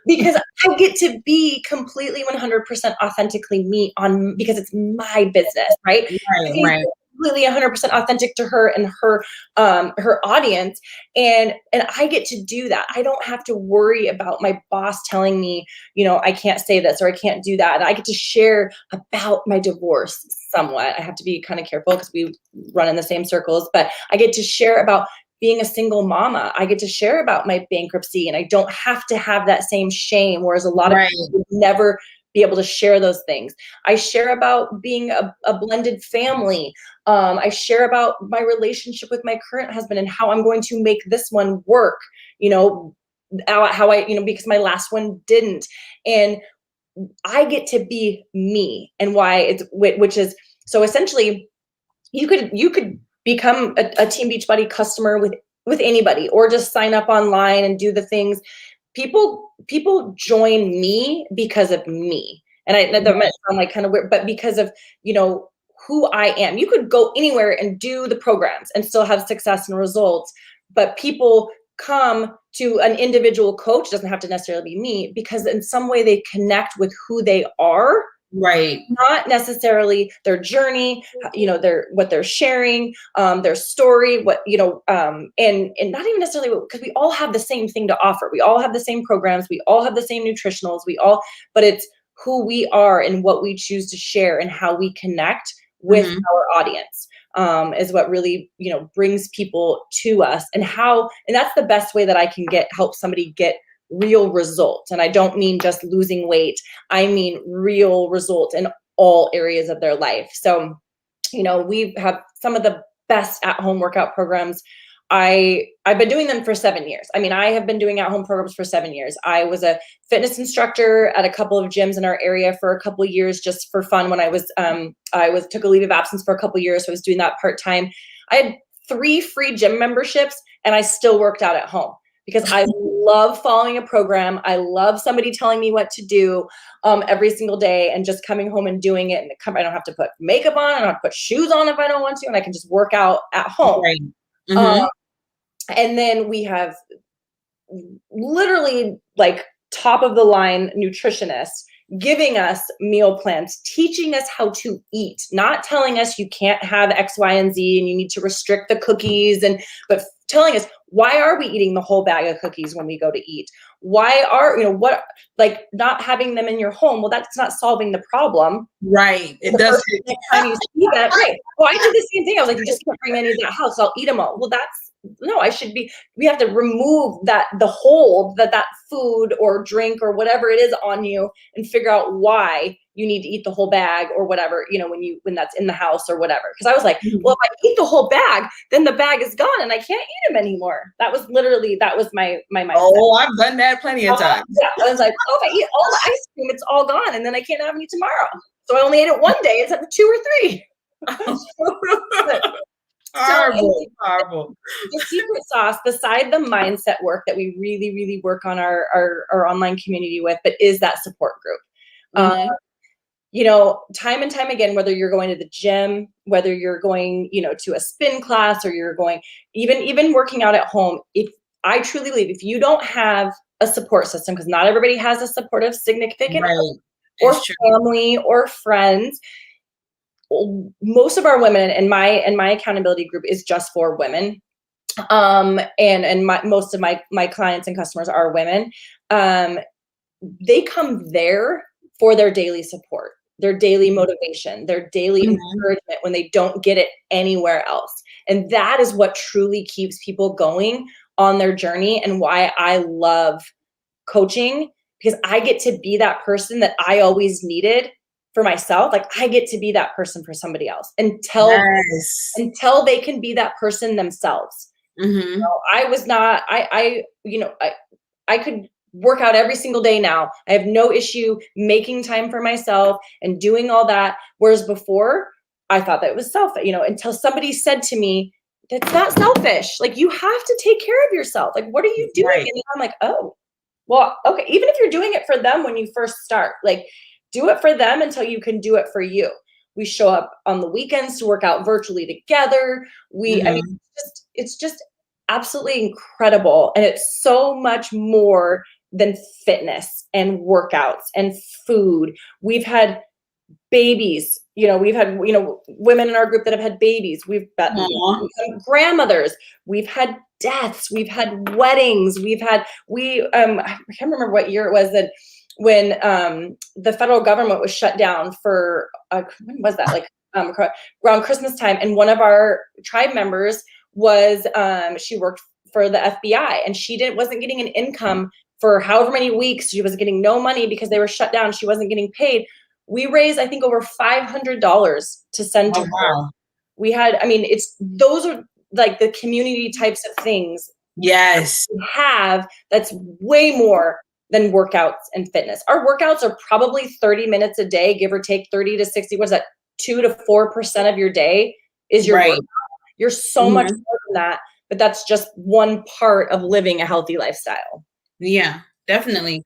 because I get to be completely 100% authentically me because it's my business, right? Completely 100% authentic to her and her audience, and I get to do that. I don't have to worry about my boss telling me, I can't say this or I can't do that. And I get to share about my divorce somewhat. I have to be kind of careful because we run in the same circles, but I get to share about being a single mama. I get to share about my bankruptcy, and I don't have to have that same shame, whereas a lot of people would never be able to share those things. I share about being a blended family. I share about my relationship with my current husband and how I'm going to make this one work, how I, because my last one didn't. And I get to be me, and which is, so essentially you could become a Team Beachbody customer with anybody, or just sign up online and do the things. People join me because of me. And that might sound like kind of weird, but because of, who I am. You could go anywhere and do the programs and still have success and results, but people come to an individual coach, doesn't have to necessarily be me, because in some way they connect with who they are. Not necessarily their journey, what they're sharing, their story, and not even necessarily, because we all have the same thing to offer. We all have the same programs. We all have the same nutritionals. But it's who we are and what we choose to share and how we connect with our audience, is what really, brings people to us, and that's the best way that I can help somebody get real results. And I don't mean just losing weight. I mean real results in all areas of their life. So, we have some of the best at-home workout programs. I've been doing them for 7 years. I mean, I have been doing at-home programs for 7 years. I was a fitness instructor at a couple of gyms in our area for a couple of years, just for fun. When I took a leave of absence for a couple of years, so I was doing that part-time. I had 3 free gym memberships, and I still worked out at home, because I love following a program. I love somebody telling me what to do every single day and just coming home and doing it. And I don't have to put makeup on. I don't have to put shoes on if I don't want to. And I can just work out at home. Right. Mm-hmm. And then we have literally like top of the line nutritionists giving us meal plans, teaching us how to eat, not telling us you can't have X, Y, and Z and you need to restrict the cookies, but telling us, why are we eating the whole bag of cookies when we go to eat? Why are, what, like not having them in your home? Well, that's not solving the problem. Right. It does. Next time you see that, right. Well, I did the same thing. I was like, you just can't bring any of that house. I'll eat them all. Well, we have to remove the hold that food or drink or whatever it is on you and figure out why you need to eat the whole bag or whatever, when that's in the house or whatever. Because I was like, well, if I eat the whole bag, then the bag is gone and I can't eat them anymore. That was my mindset. Oh, I've done that plenty of times. Yeah, I was like, oh, if I eat all the ice cream, it's all gone. And then I can't have any tomorrow. So I only ate it one day instead of 2 or 3. Horrible. The secret sauce, beside the mindset work that we really, really work on our online community with, but is that support group. Mm-hmm. Time and time again, whether you're going to the gym, whether you're going, to a spin class, or you're going, even working out at home, I truly believe if you don't have a support system, because not everybody has a supportive significant or family or friends. Most of our women and my accountability group is just for women. And most of my clients and customers are women. They come there for their daily support, their daily motivation, their daily encouragement when they don't get it anywhere else. And that is what truly keeps people going on their journey, and why I love coaching, because I get to be that person that I always needed for myself. Like, I get to be that person for somebody else until they can be that person themselves. Mm-hmm. I was not, I could work out every single day now. I have no issue making time for myself and doing all that. Whereas before, I thought that it was selfish, until somebody said to me, that's not selfish. Like, you have to take care of yourself. Like, what are you doing? Right. And I'm like, oh, well, okay. Even if you're doing it for them when you first start, like, do it for them until you can do it for you. We show up on the weekends to work out virtually together. It's just absolutely incredible. And it's so much more than fitness and workouts and food. We've had babies, we've had, women in our group that have had babies. We've had grandmothers. We've had deaths. We've had weddings. I can't remember what year it was that when the federal government was shut down for, when was that? Like around Christmas time. And one of our tribe members was, she worked for the FBI, and she wasn't getting an income for however many weeks. She was getting no money because they were shut down. She wasn't getting paid. We raised, I think, over $500 to send to her. Wow. We had, those are like the community types of things. Yes. We have, that's way more than workouts and fitness. Our workouts are probably 30 minutes a day, give or take 30 to 60. What is that? 2 to 4% of your day is your workout. You're so much more than that, but that's just one part of living a healthy lifestyle. Yeah, definitely.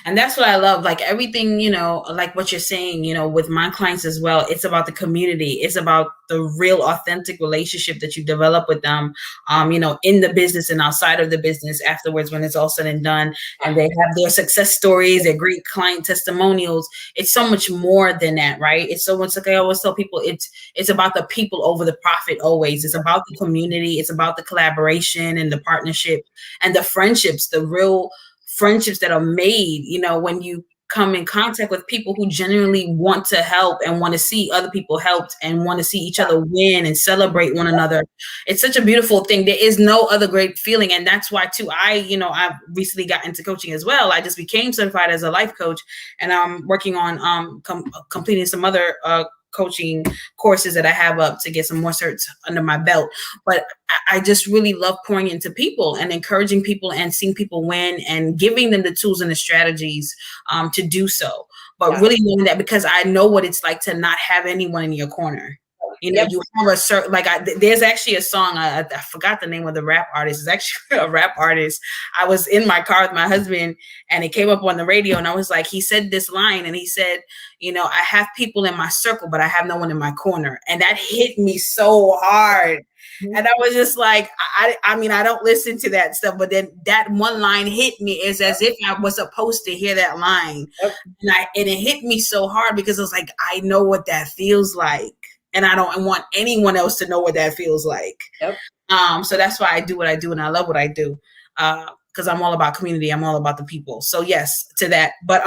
And that's what I love. Like everything, like what you're saying, with my clients as well, it's about the community. It's about the real authentic relationship that you develop with them, in the business and outside of the business afterwards, when it's all said and done, and they have their success stories, their great client testimonials. It's so much more than that, right? It's so much, like I always tell people, it's about the people over the profit always. It's about the community. It's about the collaboration and the partnership and the friendships, the real friendships that are made, when you come in contact with people who genuinely want to help and want to see other people helped and want to see each other win and celebrate one another. It's such a beautiful thing. There is no other great feeling. And that's why too, I've recently got into coaching as well. I just became certified as a life coach, and I'm working on completing some other coaching courses that I have up to get some more certs under my belt. But I just really love pouring into people and encouraging people and seeing people win and giving them the tools and the strategies to do so. But really knowing that, because I know what it's like to not have anyone in your corner. You know, you have a certain, like, there's actually a song, I forgot the name of the rap artist. It's actually a rap artist. I was in my car with my husband and it came up on the radio and I was like, he said this line and he said, you know, I have people in my circle, but I have no one in my corner. And that hit me so hard. And I was just like, I mean, I don't listen to that stuff, but then that one line hit me. It's as if I was supposed to hear that line. And it hit me so hard because it was like, I know what that feels like. And I don't want anyone else to know what that feels like. So that's why I do what I do and I love what I do. Because I'm all about community. I'm all about the people. So yes, to that. But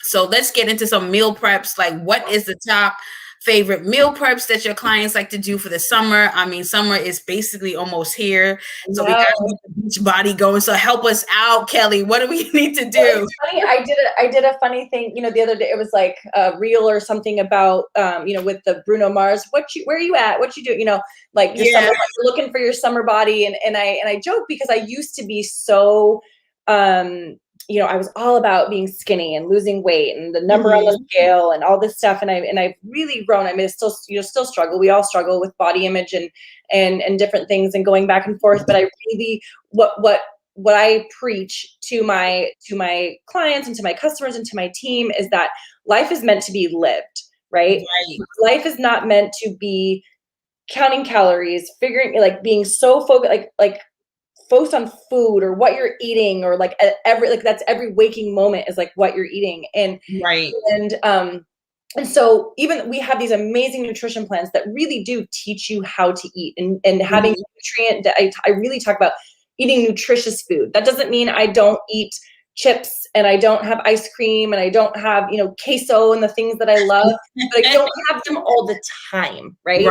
so let's get into some meal preps. Like, what is the top favorite meal preps that your clients like to do for the summer? I mean, summer is basically almost here. So we got the beach body going. So help us out, Kelly. What do we need to do? Well, it's funny. I did a funny thing, you know, the other day. It was like a reel or something about, you know, with the Bruno Mars, where are you at? What you doing? You know, like your summer, you're looking for your summer body. And I joke because I used to be so, you know, I was all about being skinny and losing weight and the number on the scale and all this stuff. And I've really grown. I mean, it's still, you know, still struggle. We all struggle with body image and different things and going back and forth. But I really, what I preach to my clients and to my customers and to my team is that life is meant to be lived, right? Life is not meant to be counting calories, figuring, like, being so focused, like focus on food or what you're eating, or like that's every waking moment is like what you're eating. And and so even we have these amazing nutrition plans that really do teach you how to eat and having nutrient. I really talk about eating nutritious food. That doesn't mean I don't eat chips and I don't have ice cream and I don't have, you know, queso and the things that I love, but I don't have them all the time, right?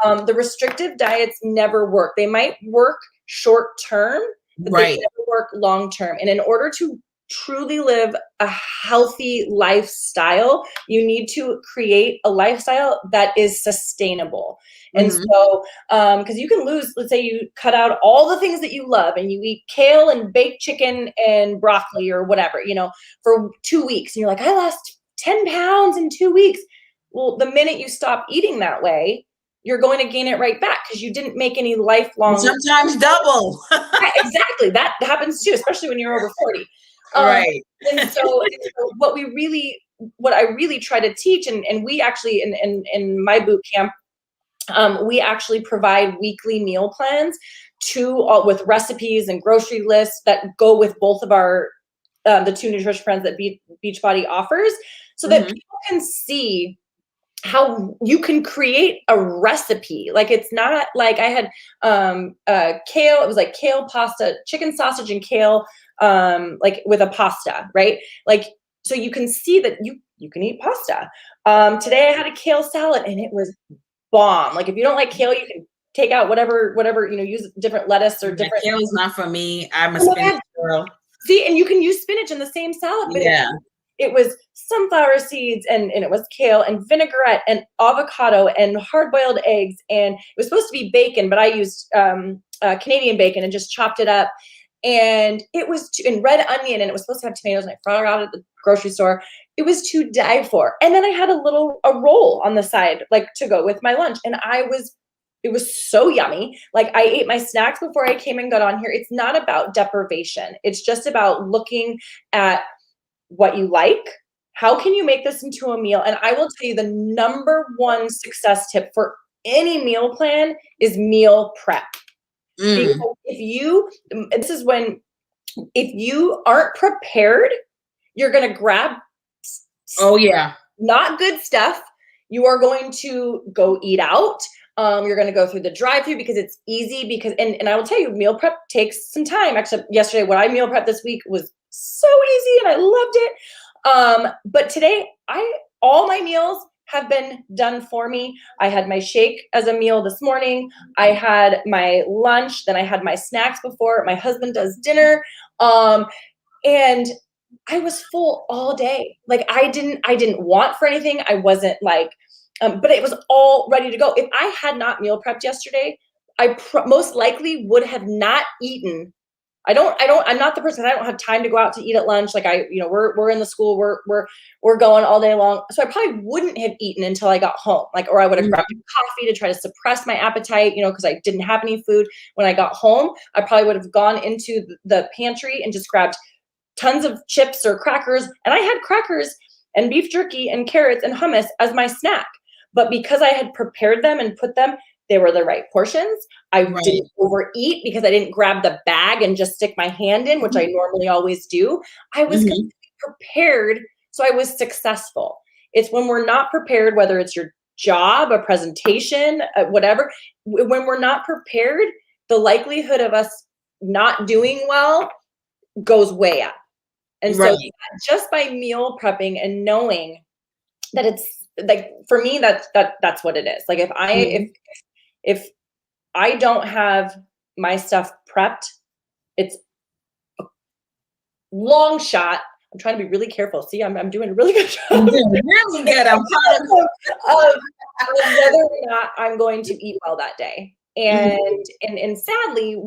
The restrictive diets never work. They might work short term, but they never work long term. And in order to truly live a healthy lifestyle, you need to create a lifestyle that is sustainable. And so, because you can lose, let's say you cut out all the things that you love and you eat kale and baked chicken and broccoli or whatever, you know, for 2 weeks. And you're like, I lost 10 pounds in 2 weeks. Well, the minute you stop eating that way, you're going to gain it right back because you didn't make any lifelong. Sometimes double. Exactly. That happens too, especially when you're over 40. And so what I really try to teach, and we actually in my boot camp, we actually provide weekly meal plans with recipes and grocery lists that go with both of our the 2 nutrition plans that Beachbody offers, so that people can see how you can create a recipe. Like, it's not like I had kale. It was like kale pasta, chicken sausage and kale, like with a pasta, right? Like, so you can see that you can eat pasta. Today I had a kale salad and it was bomb. Like, if you don't like kale, you can take out whatever, you know, use different lettuce or different. Kale is not for me. I'm a spinach girl. See, and you can use spinach in the same salad, but it was sunflower seeds and it was kale and vinaigrette and avocado and hard-boiled eggs, and it was supposed to be bacon, but I used Canadian bacon and just chopped it up, and it was in red onion, and it was supposed to have tomatoes, and I brought it out at the grocery store. It was to die for. And then I had a roll on the side, like, to go with my lunch, and it was so yummy. Like, I ate my snacks before I came and got on here. It's not about deprivation. It's just about looking at what you like. How can you make this into a meal? And I will tell you, the number one success tip for any meal plan is meal prep. Because if you aren't prepared, you're going to grab not good stuff. You are going to go eat out. You're going to go through the drive-through because it's easy, and I will tell you, meal prep takes some time. Actually, yesterday, what I meal prepped this week was so easy and I loved it. But today, all my meals have been done for me. I had my shake as a meal this morning. I had my lunch, then I had my snacks before. My husband does dinner. And I was full all day. Like, I didn't want for anything. I wasn't like, but it was all ready to go. If I had not meal prepped yesterday, I most likely would have not eaten. I'm not the person, I don't have time to go out to eat at lunch. Like we're in the school, we're going all day long. So I probably wouldn't have eaten until I got home. Like, or I would have grabbed coffee to try to suppress my appetite, cause I didn't have any food. When I got home, I probably would have gone into the pantry and just grabbed tons of chips or crackers. And I had crackers and beef jerky and carrots and hummus as my snack. But because I had prepared them and put them, they were the right portions. I didn't overeat because I didn't grab the bag and just stick my hand in, which I normally always do. I was completely prepared, so I was successful. It's when we're not prepared, whether it's your job, a presentation, whatever, when we're not prepared, the likelihood of us not doing well goes way up. And so just by meal prepping and knowing that it's like, for me, that's what it is. Like if I don't have my stuff prepped, it's a long shot. I'm trying to be really careful. See, I'm doing a really good job. You're doing really good. I'm proud of whether or not I'm going to eat well that day. And sadly,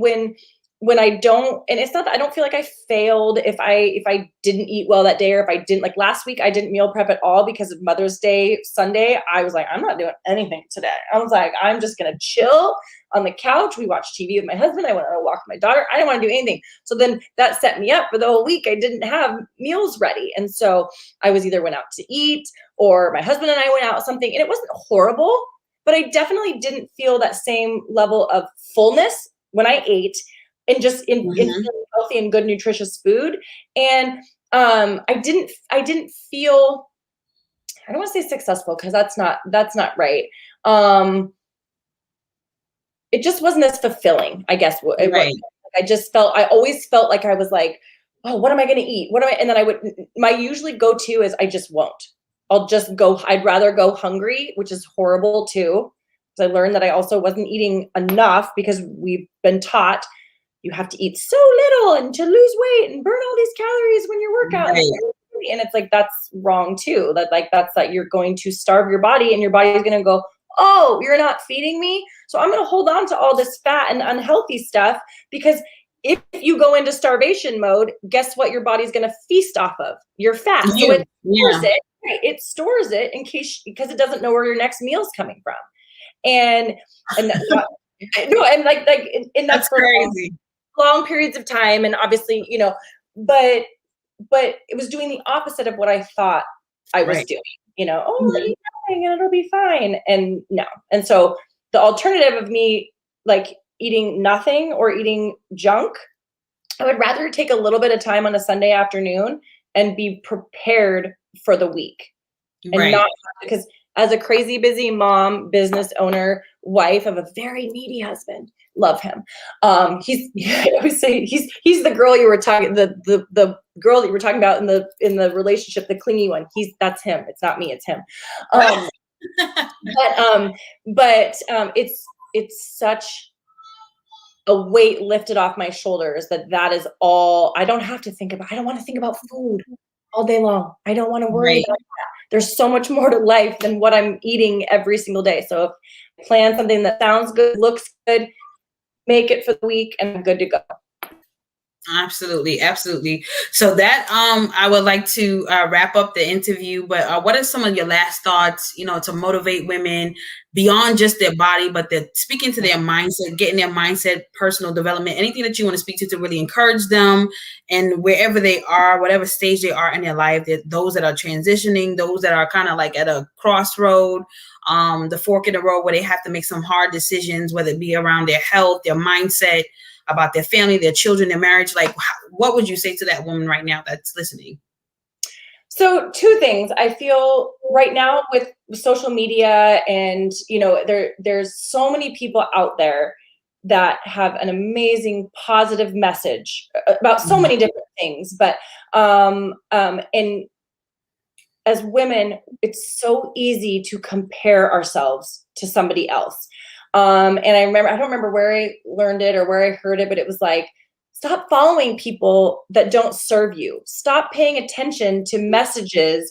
when I don't, and it's not that I don't feel like I failed if I didn't eat well that day, or if I didn't, like last week, I didn't meal prep at all because of Mother's Day Sunday. I was like, I'm not doing anything today. I was like, I'm just going to chill on the couch. We watched TV with my husband. I went on a walk with my daughter. I didn't want to do anything. So then that set me up for the whole week. I didn't have meals ready. And so I was either went out to eat, or my husband and I went out something, and it wasn't horrible, but I definitely didn't feel that same level of fullness when I ate, and just in healthy and good, nutritious food. And I didn't feel, I don't want to say successful, because that's not right. It just wasn't as fulfilling, I guess. I always felt like I was like, oh, what am I going to eat? And then my usually go-to is I just won't. I'd rather go hungry, which is horrible too. Because I learned that I also wasn't eating enough, because we've been taught you have to eat so little and to lose weight and burn all these calories when you work out. And it's like, that's wrong too. That you're going to starve your body, and your body is going to go, oh, you're not feeding me, so I'm going to hold on to all this fat and unhealthy stuff, because if you go into starvation mode, guess what your body's going to feast off of? Your fat. So it stores it. Right? It stores it because it doesn't know where your next meal's coming from. And that's that's crazy. Long periods of time, and obviously, but it was doing the opposite of what I thought I was doing. Eat nothing and it'll be fine. And no. And so the alternative of me like eating nothing or eating junk, I would rather take a little bit of time on a Sunday afternoon and be prepared for the week. And not, because as a crazy busy mom, business owner, wife of a very needy husband, love him. I always say he's the girl you were talking, the girl that you were talking about in the relationship, the clingy one. That's him. It's not me. It's him. But it's such a weight lifted off my shoulders that is all. I don't have to think about. I don't want to think about food all day long. I don't want to worry about that. There's so much more to life than what I'm eating every single day. So if I plan something that sounds good, looks good, make it for the week, and I'm good to go. Absolutely. So that I would like to wrap up the interview, but what are some of your last thoughts, to motivate women beyond just their body, but they're speaking to their mindset, getting their mindset, personal development, anything that you want to speak to really encourage them, and wherever they are, whatever stage they are in their life, those that are transitioning, those that are kind of like at a crossroad, the fork in the road where they have to make some hard decisions, whether it be around their health, their mindset, about their family, their children, their marriage. Like, what would you say to that woman right now that's listening? So 2 things. I feel right now with social media, and there's so many people out there that have an amazing positive message about so many different things. But and as women, it's so easy to compare ourselves to somebody else. And I don't remember where I learned it or where I heard it, but it was like, stop following people that don't serve you. Stop paying attention to messages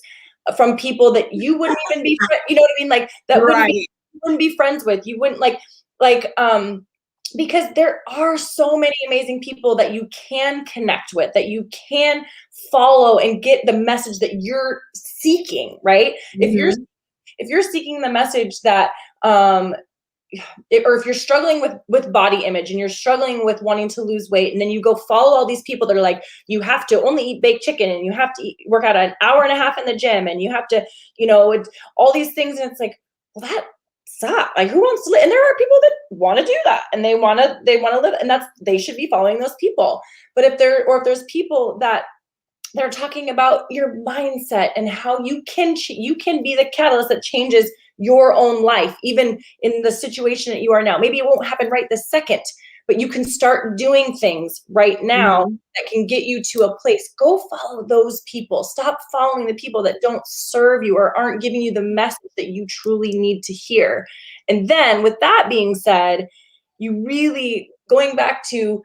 from people that you wouldn't even be, you know what I mean? Like that wouldn't be friends with. You wouldn't like because there are so many amazing people that you can connect with, that you can follow and get the message that you're seeking, right? Mm-hmm. If you're seeking the message that or if you're struggling with body image and you're struggling with wanting to lose weight, and then you go follow all these people that are like, you have to only eat baked chicken, and you have to work out an hour and a half in the gym, and you have to, all these things, and it's like, well, that sucks. Like, who wants to live? And there are people that want to do that, and they want to live, and they should be following those people. But if there's people that they're talking about your mindset and how you can be the catalyst that changes your own life, even in the situation that you are now. Maybe it won't happen right this second, but you can start doing things right now Mm-hmm. that can get you to a place. Go follow those people. Stop following the people that don't serve you or aren't giving you the message that you truly need to hear. And then, with that being said, you really, going back to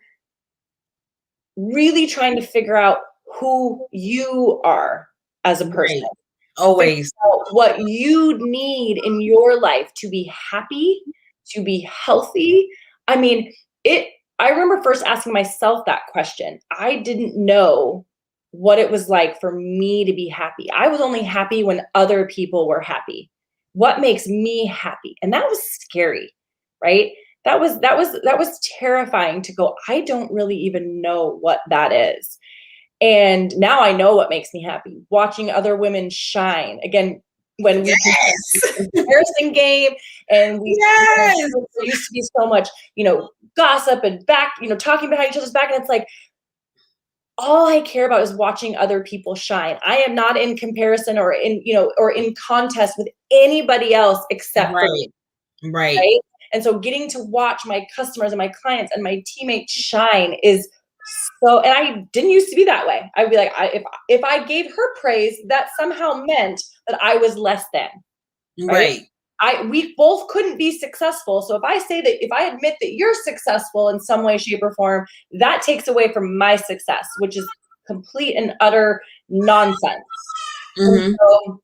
really trying to figure out who you are as a person. Right. Always. Figure out what you need in your life to be happy, to be healthy. I mean, I remember first asking myself that question. I didn't know what it was like for me to be happy. I was only happy when other people were happy. What makes me happy? And that was scary, right? That was terrifying to go, I don't really even know what that is. And now I know what makes me happy. Watching other women shine. Again, when we Yes. comparison game, and Yes. there used to be so much, gossip and talking behind each other's back, and it's like, all I care about is watching other people shine. I am not in comparison or in contest with anybody else except for me. Right. Right. Right? And so getting to watch my customers and my clients and my teammates shine is so, and I didn't used to be that way. I'd be like, if I gave her praise, that somehow meant that I was less than, right? Right. We both couldn't be successful. So if I admit that you're successful in some way, shape, or form, that takes away from my success, which is complete and utter nonsense. And Mm-hmm. so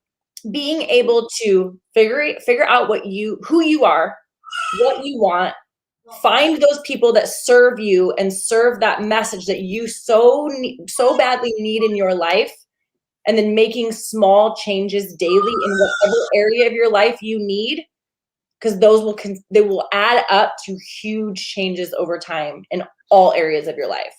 being able to figure out who you are, what you want, find those people that serve you and serve that message that you so badly need in your life, and then making small changes daily in whatever area of your life you need, because they will add up to huge changes over time in all areas of your life.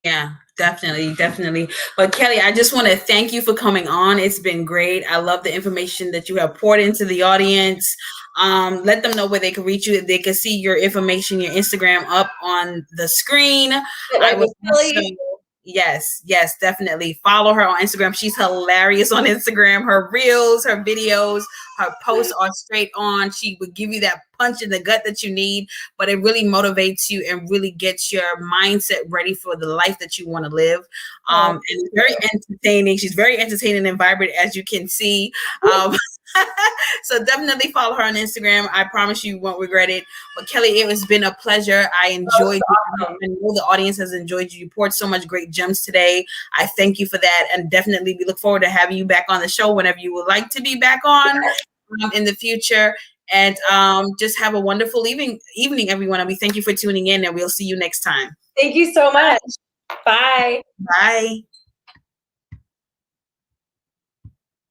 Yeah, definitely, definitely. But Kelly, I just want to thank you for coming on. It's been great. I love the information that you have poured into the audience. Let them know where they can reach you. They can see your information, your Instagram up on the screen. I would also, yes, yes, definitely follow her on Instagram. She's hilarious on Instagram. Her reels, her videos, her posts are straight on. She would give you that punch in the gut that you need, but it really motivates you and really gets your mindset ready for the life that you want to live. And it's very entertaining. She's very entertaining and vibrant, as you can see. So definitely follow her on Instagram. I promise you won't regret it. But Kelly, it has been a pleasure. I enjoyed you. Awesome. I know the audience has enjoyed you. You poured so much great gems today. I thank you for that. And definitely we look forward to having you back on the show whenever you would like to be back on in the future. And just have a wonderful evening, everyone. And we thank you for tuning in, and we'll see you next time. Thank you so much. Bye. Bye.